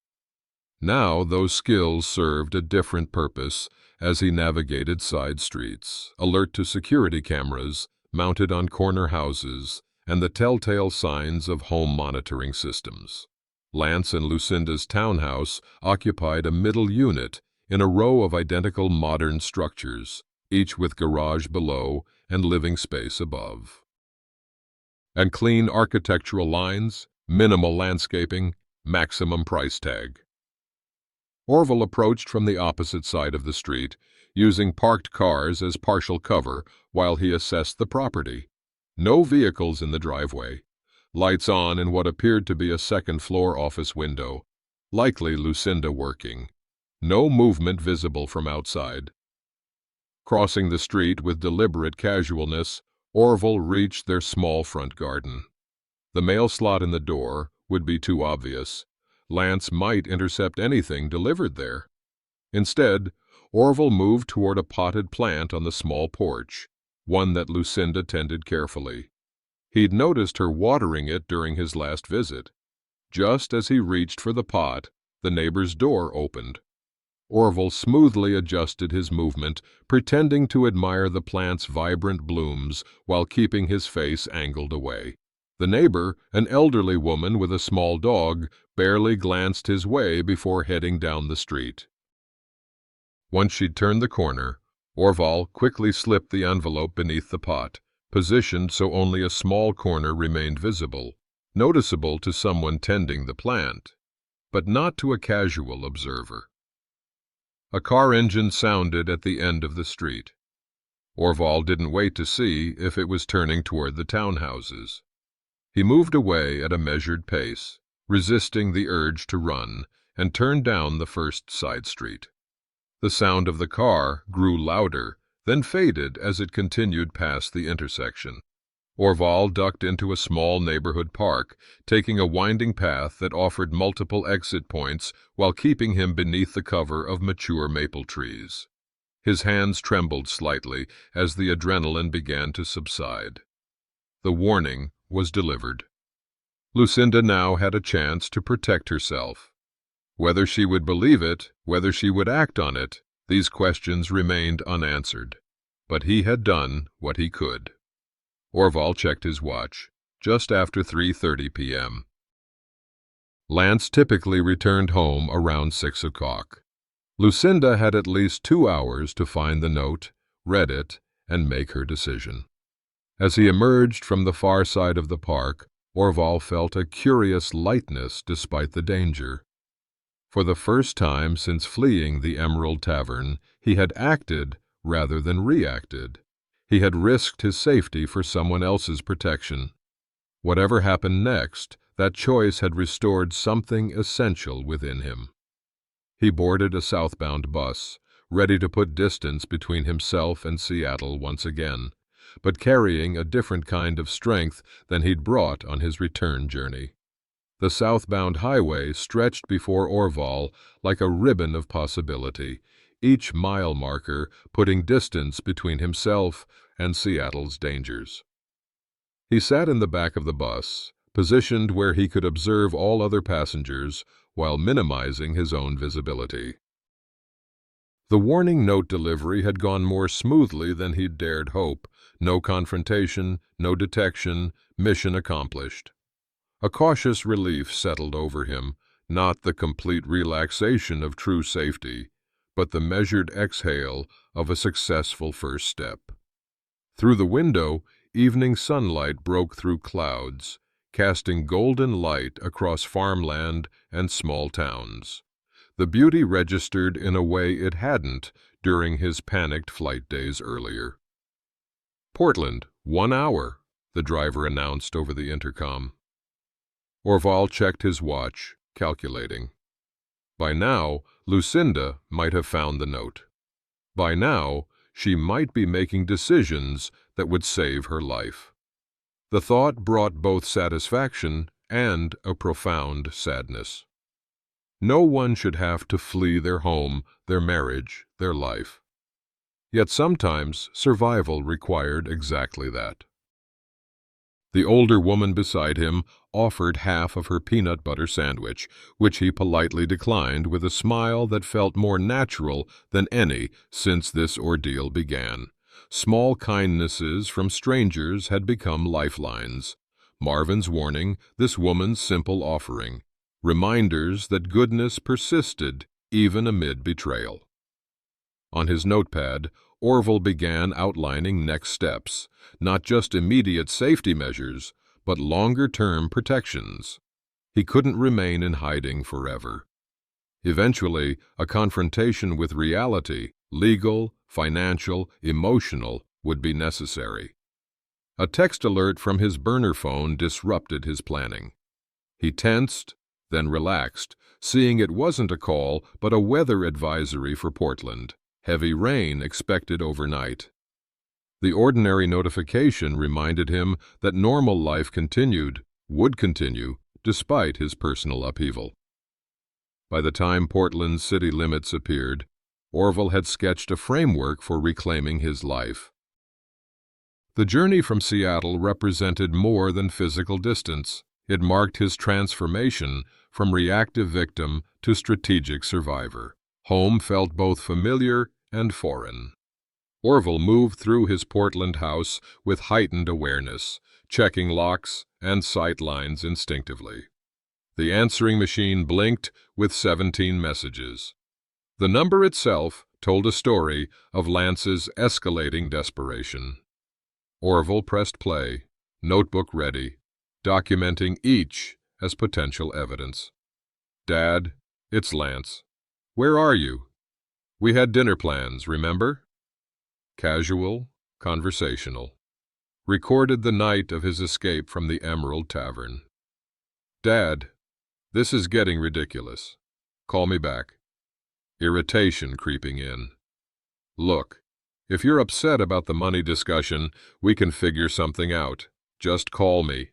Now those skills served a different purpose as he navigated side streets, alert to security cameras mounted on corner houses and the telltale signs of home monitoring systems. Lance and Lucinda's townhouse occupied a middle unit in a row of identical modern structures, each with garage below and living space above. And clean architectural lines, minimal landscaping, maximum price tag. Orval approached from the opposite side of the street, using parked cars as partial cover while he assessed the property. No vehicles in the driveway. Lights on in what appeared to be a second-floor office window, likely Lucinda working. No movement visible from outside. Crossing the street with deliberate casualness, Orval reached their small front garden. The mail slot in the door would be too obvious. Lance might intercept anything delivered there. Instead, Orval moved toward a potted plant on the small porch, one that Lucinda tended carefully. He'd noticed her watering it during his last visit. Just as he reached for the pot, the neighbor's door opened. Orval smoothly adjusted his movement, pretending to admire the plant's vibrant blooms while keeping his face angled away. The neighbor, an elderly woman with a small dog, barely glanced his way before heading down the street. Once she'd turned the corner, Orval quickly slipped the envelope beneath the pot, positioned so only a small corner remained visible, noticeable to someone tending the plant, but not to a casual observer. A car engine sounded at the end of the street. Orval didn't wait to see if it was turning toward the townhouses. He moved away at a measured pace, resisting the urge to run, and turned down the first side street. The sound of the car grew louder, then faded as it continued past the intersection. Orval ducked into a small neighborhood park, taking a winding path that offered multiple exit points while keeping him beneath the cover of mature maple trees. His hands trembled slightly as the adrenaline began to subside. The warning was delivered. Lucinda now had a chance to protect herself. Whether she would believe it, whether she would act on it, these questions remained unanswered. But he had done what he could. Orval checked his watch. Just after 3:30 p.m. Lance typically returned home around 6 o'clock. Lucinda had at least 2 hours to find the note, read it, and make her decision. As he emerged from the far side of the park, Orval felt a curious lightness despite the danger. For the first time since fleeing the Emerald Tavern, he had acted rather than reacted. He had risked his safety for someone else's protection. Whatever happened next, that choice had restored something essential within him. He boarded a southbound bus, ready to put distance between himself and Seattle once again, but carrying a different kind of strength than he'd brought on his return journey. The southbound highway stretched before Orval like a ribbon of possibility, each mile marker putting distance between himself and Seattle's dangers. He sat in the back of the bus, positioned where he could observe all other passengers while minimizing his own visibility. The warning note delivery had gone more smoothly than he'd dared hope. No confrontation, no detection, mission accomplished. A cautious relief settled over him, not the complete relaxation of true safety, but the measured exhale of a successful first step. Through the window, evening sunlight broke through clouds, casting golden light across farmland and small towns. The beauty registered in a way it hadn't during his panicked flight days earlier. "Portland, 1 hour," the driver announced over the intercom. Orval checked his watch, calculating. By now, Lucinda might have found the note. By now, she might be making decisions that would save her life. The thought brought both satisfaction and a profound sadness. No one should have to flee their home, their marriage, their life. Yet sometimes survival required exactly that. The older woman beside him offered half of her peanut butter sandwich, which he politely declined with a smile that felt more natural than any since this ordeal began. Small kindnesses from strangers had become lifelines. Marvin's warning, this woman's simple offering. Reminders that goodness persisted even amid betrayal. On his notepad, Orval began outlining next steps, not just immediate safety measures, but longer-term protections. He couldn't remain in hiding forever. Eventually, a confrontation with reality, legal, financial, emotional, would be necessary. A text alert from his burner phone disrupted his planning. He tensed, then relaxed, seeing it wasn't a call but a weather advisory for Portland. Heavy rain expected overnight. The ordinary notification reminded him that normal life would continue, despite his personal upheaval. By the time Portland's city limits appeared, Orval had sketched a framework for reclaiming his life. The journey from Seattle represented more than physical distance. It marked his transformation from reactive victim to strategic survivor. Home felt both familiar and foreign. Orval moved through his Portland house with heightened awareness, checking locks and sight lines instinctively. The answering machine blinked with 17 messages. The number itself told a story of Lance's escalating desperation. Orval pressed play, notebook ready, documenting each as potential evidence. "Dad, it's Lance. Where are you? We had dinner plans, remember?" Casual, conversational. Recorded the night of his escape from the Emerald Tavern. "Dad, this is getting ridiculous. Call me back." Irritation creeping in. "Look, if you're upset about the money discussion, we can figure something out. Just call me.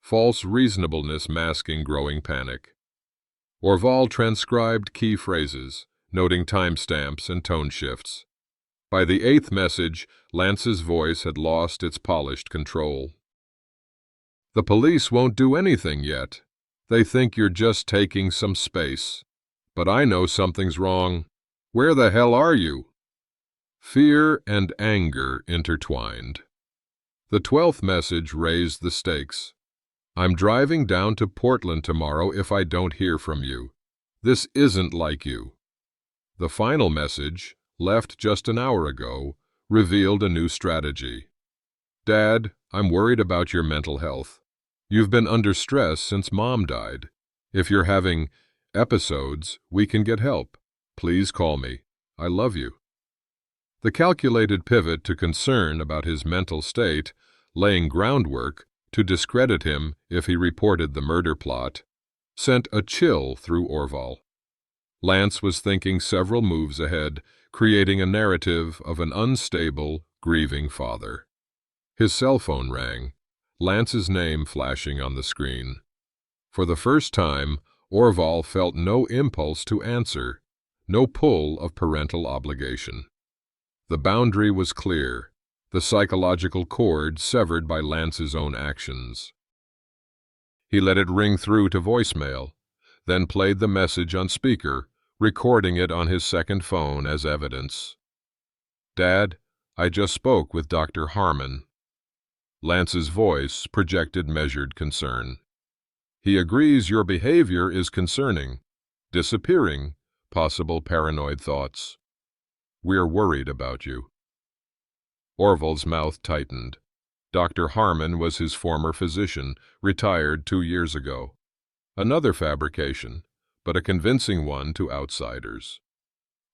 False reasonableness masking growing panic. Orval transcribed key phrases, noting timestamps and tone shifts. By the 8th message, Lance's voice had lost its polished control. The police won't do anything yet. They think you're just taking some space. But I know something's wrong. Where the hell are you? Fear and anger intertwined. The 12th message raised the stakes. I'm driving down to Portland tomorrow if I don't hear from you. This isn't like you. The final message, left just an hour ago, revealed a new strategy. Dad, I'm worried about your mental health. You've been under stress since Mom died. If you're having episodes, we can get help. Please call me. I love you. The calculated pivot to concern about his mental state, laying groundwork to discredit him if he reported the murder plot, sent a chill through Orval. Lance was thinking several moves ahead, creating a narrative of an unstable, grieving father. His cell phone rang, Lance's name flashing on the screen. For the first time, Orval felt no impulse to answer, no pull of parental obligation. The boundary was clear, the psychological cord severed by Lance's own actions. He let it ring through to voicemail, then played the message on speaker, recording it on his second phone as evidence. Dad, I just spoke with Dr. Harmon. Lance's voice projected measured concern. He agrees your behavior is concerning. Disappearing, possible paranoid thoughts. We're worried about you. Orval's mouth tightened. Dr. Harmon was his former physician, retired 2 years ago. Another fabrication, but a convincing one to outsiders.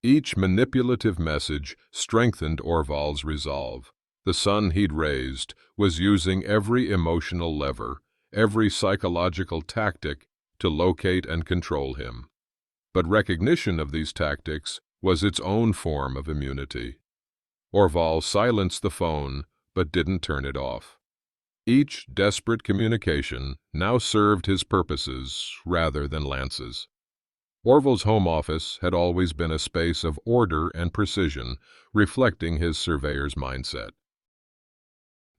Each manipulative message strengthened Orval's resolve. The son he'd raised was using every emotional lever, every psychological tactic to locate and control him. But recognition of these tactics was its own form of immunity. Orval silenced the phone, but didn't turn it off. Each desperate communication now served his purposes rather than Lance's. Orval's home office had always been a space of order and precision, reflecting his surveyor's mindset.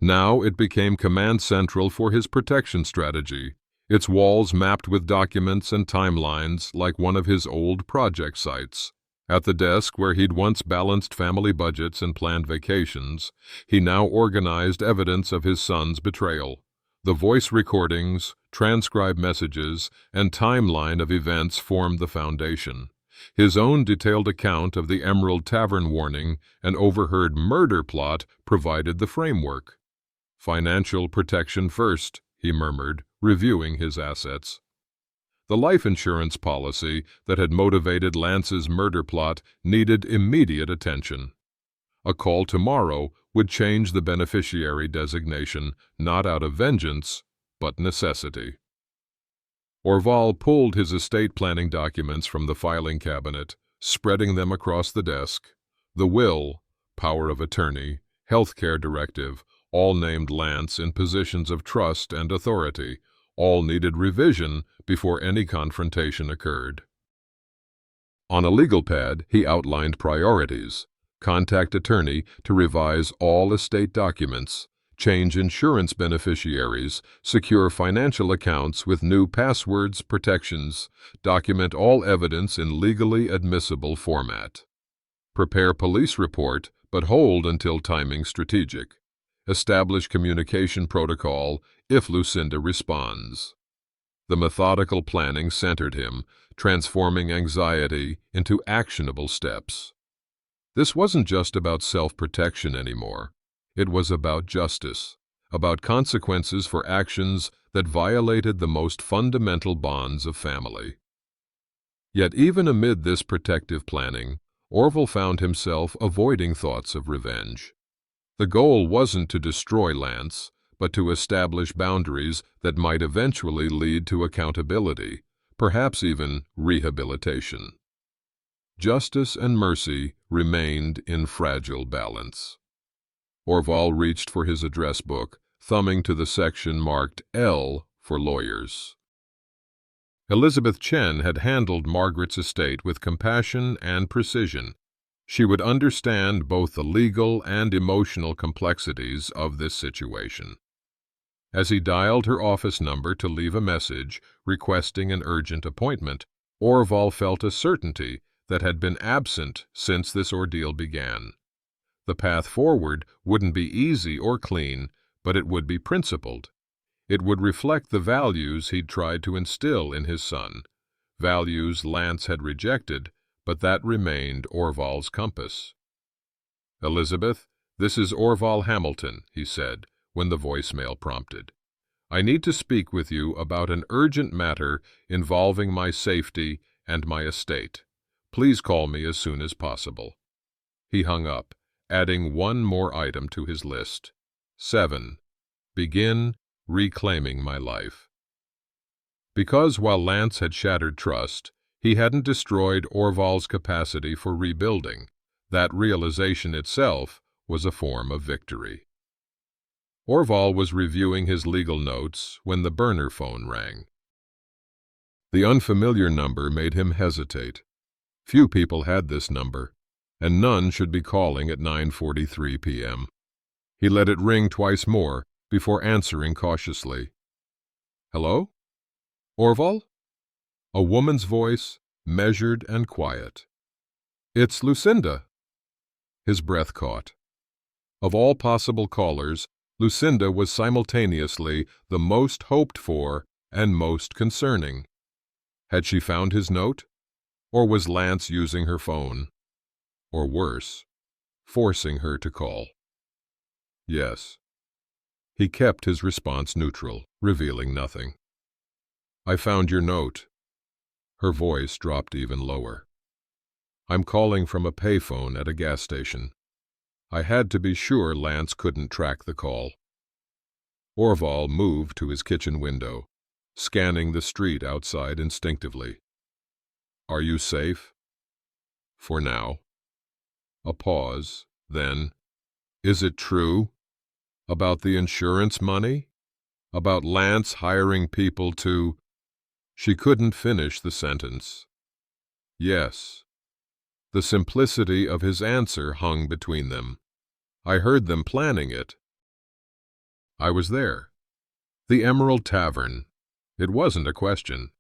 Now it became command central for his protection strategy, its walls mapped with documents and timelines like one of his old project sites. At the desk where he'd once balanced family budgets and planned vacations, he now organized evidence of his son's betrayal. The voice recordings, transcribed messages, and timeline of events formed the foundation. His own detailed account of the Emerald Tavern warning and overheard murder plot provided the framework. Financial protection first, he murmured, reviewing his assets. The life insurance policy that had motivated Lance's murder plot needed immediate attention. A call tomorrow would change the beneficiary designation, not out of vengeance, but necessity. Orval pulled his estate planning documents from the filing cabinet, spreading them across the desk. The will, power of attorney, healthcare directive, all named Lance in positions of trust and authority, all needed revision before any confrontation occurred. On a legal pad, he outlined priorities. Contact attorney to revise all estate documents, change insurance beneficiaries, secure financial accounts with new passwords, protections, document all evidence in legally admissible format. Prepare police report, but hold until timing strategic. Establish communication protocol if Lucinda responds. The methodical planning centered him, transforming anxiety into actionable steps. This wasn't just about self-protection anymore. It was about justice, about consequences for actions that violated the most fundamental bonds of family. Yet even amid this protective planning, Orval found himself avoiding thoughts of revenge. The goal wasn't to destroy Lance, but to establish boundaries that might eventually lead to accountability, perhaps even rehabilitation. Justice and mercy remained in fragile balance. Orval reached for his address book, thumbing to the section marked L for lawyers. Elizabeth Chen had handled Margaret's estate with compassion and precision. She would understand both the legal and emotional complexities of this situation. As he dialed her office number to leave a message requesting an urgent appointment, Orval felt a certainty that had been absent since this ordeal began. The path forward wouldn't be easy or clean, but it would be principled. It would reflect the values he'd tried to instill in his son, values Lance had rejected, but that remained Orval's compass. "Elizabeth, this is Orval Hamilton," he said, when the voicemail prompted. "I need to speak with you about an urgent matter involving my safety and my estate. Please call me as soon as possible." He hung up, adding one more item to his list. 7. Begin reclaiming my life. Because while Lance had shattered trust, he hadn't destroyed Orval's capacity for rebuilding. That realization itself was a form of victory. Orval was reviewing his legal notes when the burner phone rang. The unfamiliar number made him hesitate. Few people had this number, and none should be calling at 9:43 p.m. He let it ring twice more before answering cautiously. "Hello? Orval?" A woman's voice, measured and quiet. "It's Lucinda." His breath caught. Of all possible callers, Lucinda was simultaneously the most hoped for and most concerning. Had she found his note? Or was Lance using her phone? Or worse, forcing her to call? Yes. He kept his response neutral, revealing nothing. "I found your note." Her voice dropped even lower. "I'm calling from a payphone at a gas station." I had to be sure Lance couldn't track the call. Orval moved to his kitchen window, scanning the street outside instinctively. "Are you safe?" "For now." A pause, then, "Is it true? About the insurance money? About Lance hiring people to—" She couldn't finish the sentence. "Yes." The simplicity of his answer hung between them. "I heard them planning it." "I was there." The Emerald Tavern. It wasn't a question.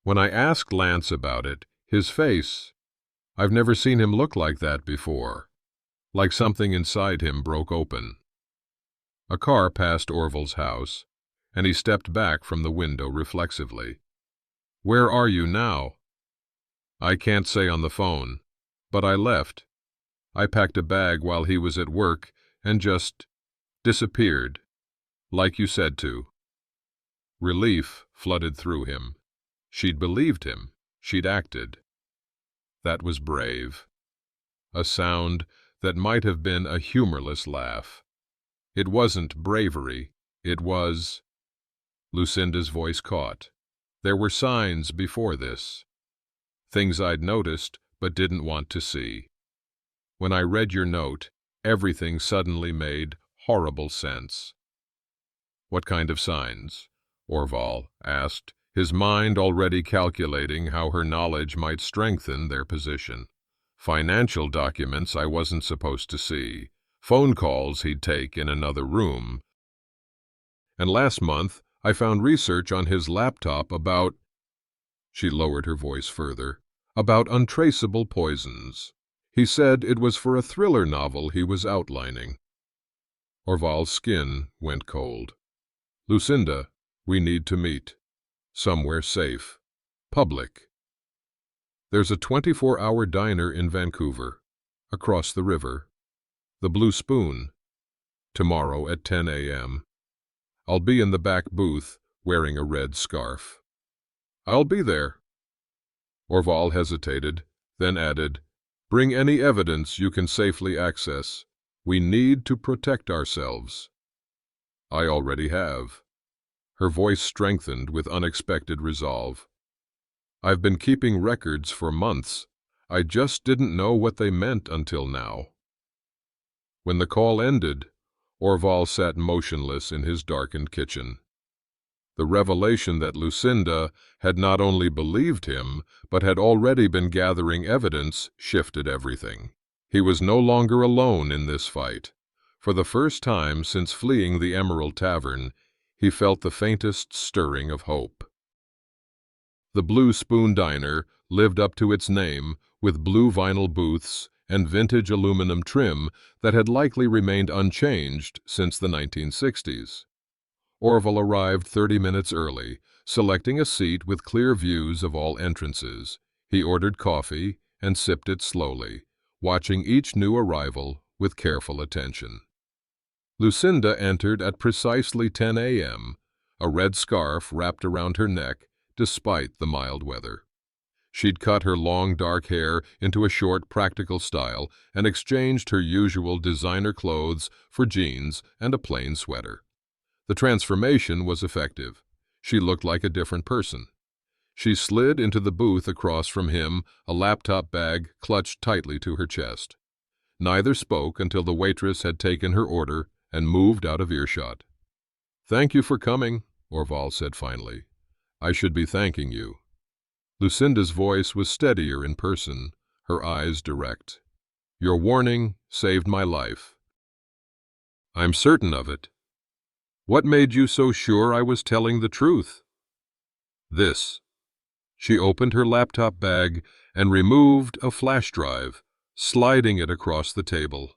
When I asked Lance about it, his face, I've never seen him look like that before. Like something inside him broke open. A car passed Orval's house, and he stepped back from the window reflexively. "Where are you now?" "I can't say on the phone. But I left. I packed a bag while he was at work and just disappeared, like you said to." Relief flooded through him. She'd believed him. She'd acted. That was brave. A sound that might have been a humorless laugh. It wasn't bravery. It was... Lucinda's voice caught. There were signs before this. Things I'd noticed but didn't want to see. When I read your note, everything suddenly made horrible sense." "What kind of signs?" Orval asked, his mind already calculating how her knowledge might strengthen their position. "Financial documents I wasn't supposed to see, phone calls he'd take in another room. And last month I found research on his laptop about—" She lowered her voice further. "About untraceable poisons. He said it was for a thriller novel he was outlining." Orval's skin went cold. "Lucinda, we need to meet. Somewhere safe. Public. There's a 24-hour diner in Vancouver, across the river. The Blue Spoon. Tomorrow at 10 a.m. I'll be in the back booth, wearing a red scarf." "I'll be there." Orval hesitated, then added, "Bring any evidence you can safely access. We need to protect ourselves." "I already have." Her voice strengthened with unexpected resolve. "I've been keeping records for months. I just didn't know what they meant until now." When the call ended, Orval sat motionless in his darkened kitchen. The revelation that Lucinda had not only believed him, but had already been gathering evidence, shifted everything. He was no longer alone in this fight. For the first time since fleeing the Emerald Tavern, he felt the faintest stirring of hope. The Blue Spoon Diner lived up to its name, with blue vinyl booths and vintage aluminum trim that had likely remained unchanged since the 1960s. Orval arrived 30 minutes early, selecting a seat with clear views of all entrances. He ordered coffee and sipped it slowly, watching each new arrival with careful attention. Lucinda entered at precisely 10 a.m., a red scarf wrapped around her neck despite the mild weather. She'd cut her long dark hair into a short, practical style and exchanged her usual designer clothes for jeans and a plain sweater. The transformation was effective. She looked like a different person. She slid into the booth across from him, a laptop bag clutched tightly to her chest. Neither spoke until the waitress had taken her order and moved out of earshot. "Thank you for coming," Orval said finally. "I should be thanking you." Lucinda's voice was steadier in person, her eyes direct. "Your warning saved my life." "I'm certain of it. What made you so sure I was telling the truth?" "This." She opened her laptop bag and removed a flash drive, sliding it across the table.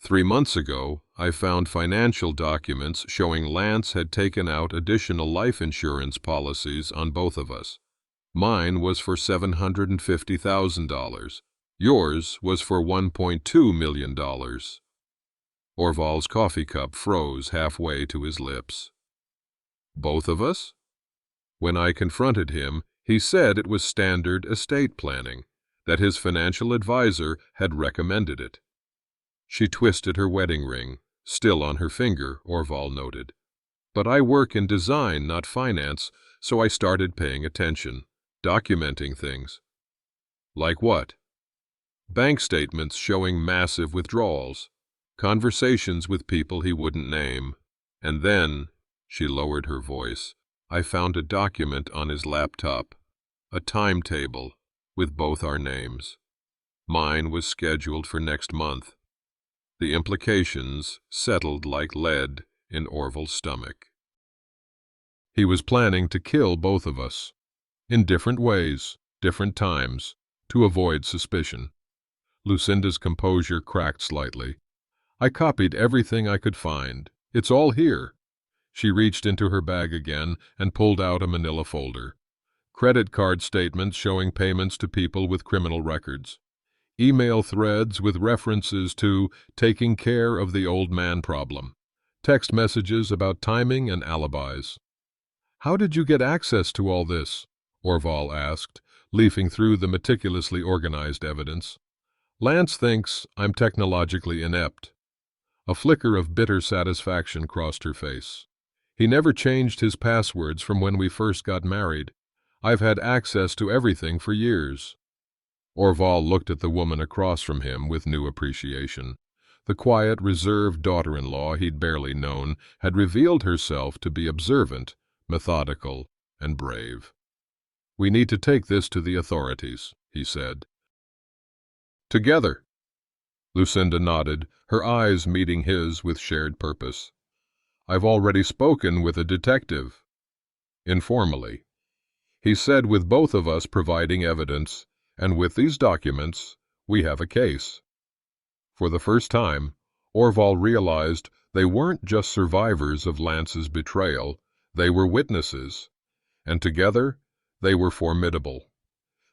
3 months ago, I found financial documents showing Lance had taken out additional life insurance policies on both of us. Mine was for $750,000. Yours was for $1.2 million. Orval's coffee cup froze halfway to his lips. "Both of us?" When I confronted him, he said it was standard estate planning, that his financial advisor had recommended it. She twisted her wedding ring, still on her finger, Orval noted. "But I work in design, not finance, so I started paying attention, documenting things." "Like what?" "Bank statements showing massive withdrawals, conversations with people he wouldn't name. And then," she lowered her voice, "I found a document on his laptop, a timetable with both our names. Mine was scheduled for next month." The implications settled like lead in Orval's stomach. He was planning to kill both of us, in different ways, different times, to avoid suspicion. Lucinda's composure cracked slightly. "I copied everything I could find. It's all here." She reached into her bag again and pulled out a manila folder. Credit card statements showing payments to people with criminal records. Email threads with references to taking care of the old man problem. Text messages about timing and alibis. "How did you get access to all this?" Orval asked, leafing through the meticulously organized evidence. "Lance thinks I'm technologically inept." A flicker of bitter satisfaction crossed her face. "He never changed his passwords from when we first got married. I've had access to everything for years." Orval looked at the woman across from him with new appreciation. The quiet, reserved daughter-in-law he'd barely known had revealed herself to be observant, methodical, and brave. "We need to take this to the authorities," he said. "Together." Lucinda nodded, her eyes meeting his with shared purpose. "I've already spoken with a detective." Informally. He said with both of us providing evidence, and with these documents, we have a case. For the first time, Orval realized they weren't just survivors of Lance's betrayal, they were witnesses, and together they were formidable.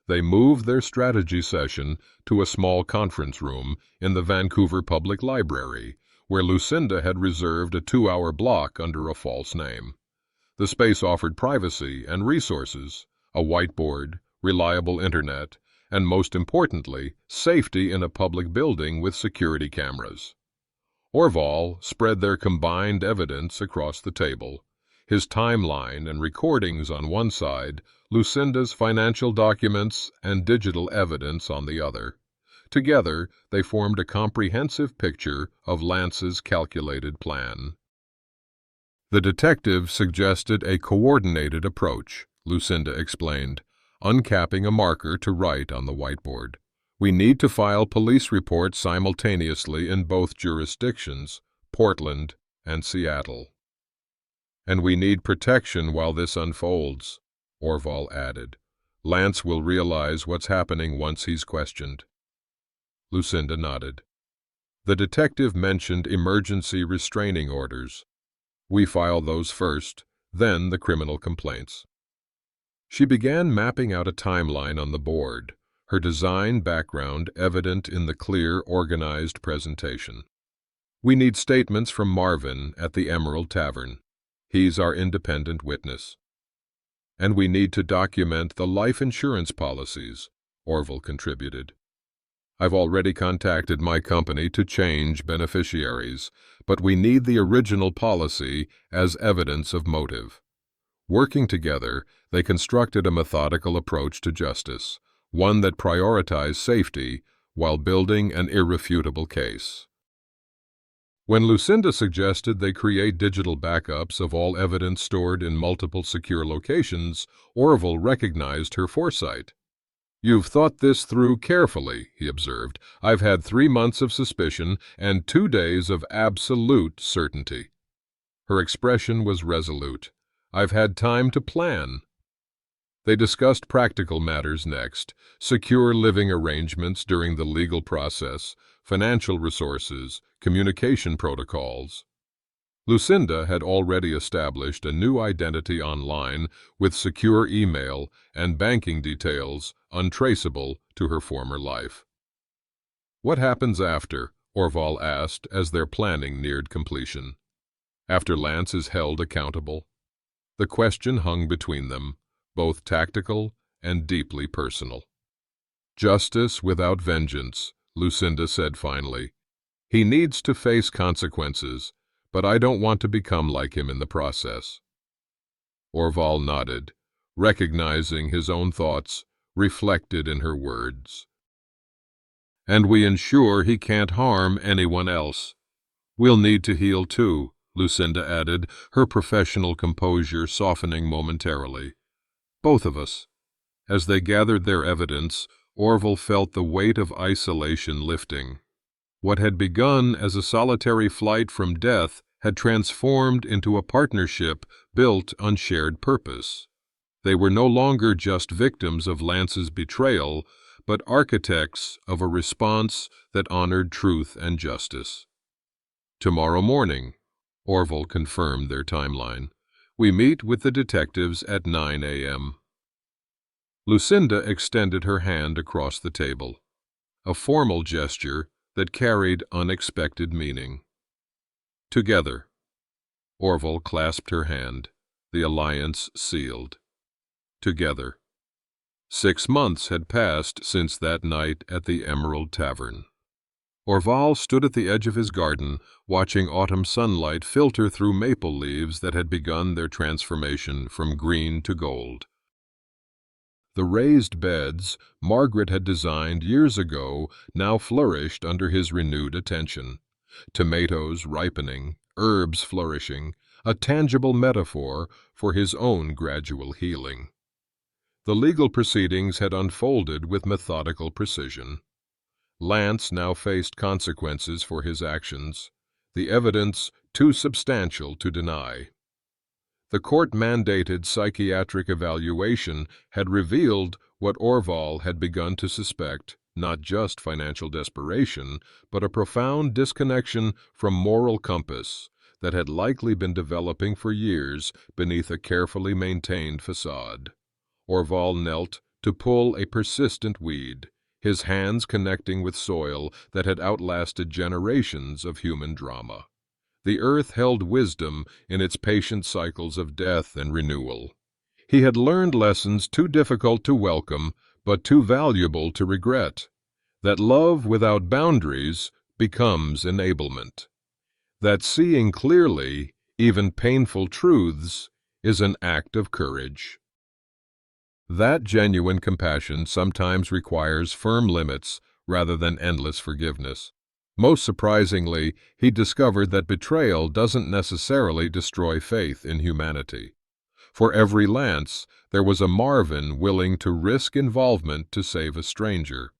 They moved their strategy session to a small conference room in the Vancouver Public Library, where Lucinda had reserved a 2-hour block under a false name. The space offered privacy and resources, a whiteboard, reliable internet, and most importantly, safety in a public building with security cameras. Orval spread their combined evidence across the table, his timeline and recordings on one side, Lucinda's financial documents and digital evidence on the other. Together, they formed a comprehensive picture of Lance's calculated plan. The detective suggested a coordinated approach, Lucinda explained, uncapping a marker to write on the whiteboard. We need to file police reports simultaneously in both jurisdictions, Portland and Seattle. And we need protection while this unfolds, Orval added. Lance will realize what's happening once he's questioned. Lucinda nodded. The detective mentioned emergency restraining orders. We file those first, then the criminal complaints. She began mapping out a timeline on the board, her design background evident in the clear, organized presentation. We need statements from Marvin at the Emerald Tavern. He's our independent witness. And we need to document the life insurance policies, Orval contributed. I've already contacted my company to change beneficiaries, but we need the original policy as evidence of motive. Working together, they constructed a methodical approach to justice, one that prioritized safety while building an irrefutable case. When Lucinda suggested they create digital backups of all evidence stored in multiple secure locations, Orval recognized her foresight. You've thought this through carefully, he observed. I've had 3 months of suspicion and 2 days of absolute certainty. Her expression was resolute. I've had time to plan. They discussed practical matters next, secure living arrangements during the legal process, financial resources, communication protocols. Lucinda had already established a new identity online with secure email and banking details untraceable to her former life. What happens after? Orval asked as their planning neared completion. After Lance is held accountable? The question hung between them, both tactical and deeply personal. Justice without vengeance, Lucinda said finally. He needs to face consequences, but I don't want to become like him in the process. Orval nodded, recognizing his own thoughts reflected in her words. And we ensure he can't harm anyone else. We'll need to heal too, Lucinda added, her professional composure softening momentarily. Both of us. As they gathered their evidence, Orval felt the weight of isolation lifting. What had begun as a solitary flight from death had transformed into a partnership built on shared purpose. They were no longer just victims of Lance's betrayal, but architects of a response that honored truth and justice. Tomorrow morning, Orval confirmed their timeline. We meet with the detectives at 9 a.m. Lucinda extended her hand across the table, a formal gesture that carried unexpected meaning. Together. Orval clasped her hand, the alliance sealed. Together. 6 months had passed since that night at the Emerald Tavern. Orval stood at the edge of his garden, watching autumn sunlight filter through maple leaves that had begun their transformation from green to gold. The raised beds Margaret had designed years ago now flourished under his renewed attention. Tomatoes ripening, herbs flourishing, a tangible metaphor for his own gradual healing. The legal proceedings had unfolded with methodical precision. Lance now faced consequences for his actions, the evidence too substantial to deny. The court-mandated psychiatric evaluation had revealed what Orval had begun to suspect, not just financial desperation, but a profound disconnection from moral compass that had likely been developing for years beneath a carefully maintained facade. Orval knelt to pull a persistent weed, his hands connecting with soil that had outlasted generations of human drama. The earth held wisdom in its patient cycles of death and renewal. He had learned lessons too difficult to welcome, but too valuable to regret. That love without boundaries becomes enablement. That seeing clearly, even painful truths, is an act of courage. That genuine compassion sometimes requires firm limits rather than endless forgiveness. Most surprisingly, he discovered that betrayal doesn't necessarily destroy faith in humanity. For every Lance, there was a Marvin willing to risk involvement to save a stranger.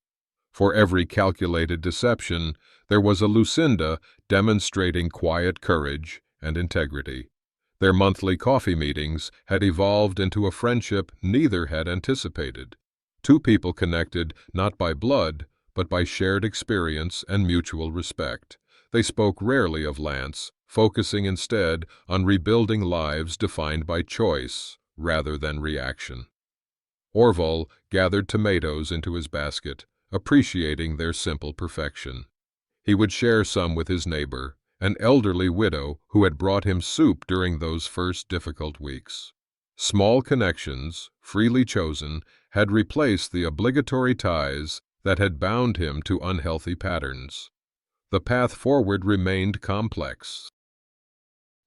For every calculated deception, there was a Lucinda demonstrating quiet courage and integrity. Their monthly coffee meetings had evolved into a friendship neither had anticipated. Two people connected not by blood, but by shared experience and mutual respect. They spoke rarely of Lance, focusing instead on rebuilding lives defined by choice rather than reaction. Orval gathered tomatoes into his basket, appreciating their simple perfection. He would share some with his neighbor, an elderly widow who had brought him soup during those first difficult weeks. Small connections, freely chosen, had replaced the obligatory ties that had bound him to unhealthy patterns. The path forward remained complex.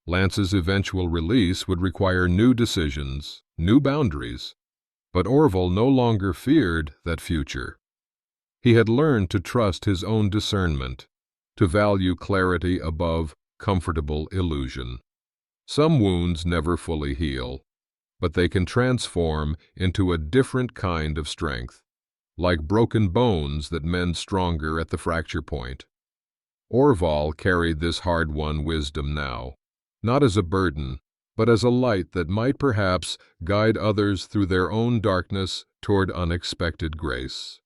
Lance's eventual release would require new decisions, new boundaries, but Orval no longer feared that future. He had learned to trust his own discernment, to value clarity above comfortable illusion. Some wounds never fully heal, but they can transform into a different kind of strength, like broken bones that mend stronger at the fracture point. Orval carried this hard-won wisdom now, not as a burden, but as a light that might perhaps guide others through their own darkness toward unexpected grace.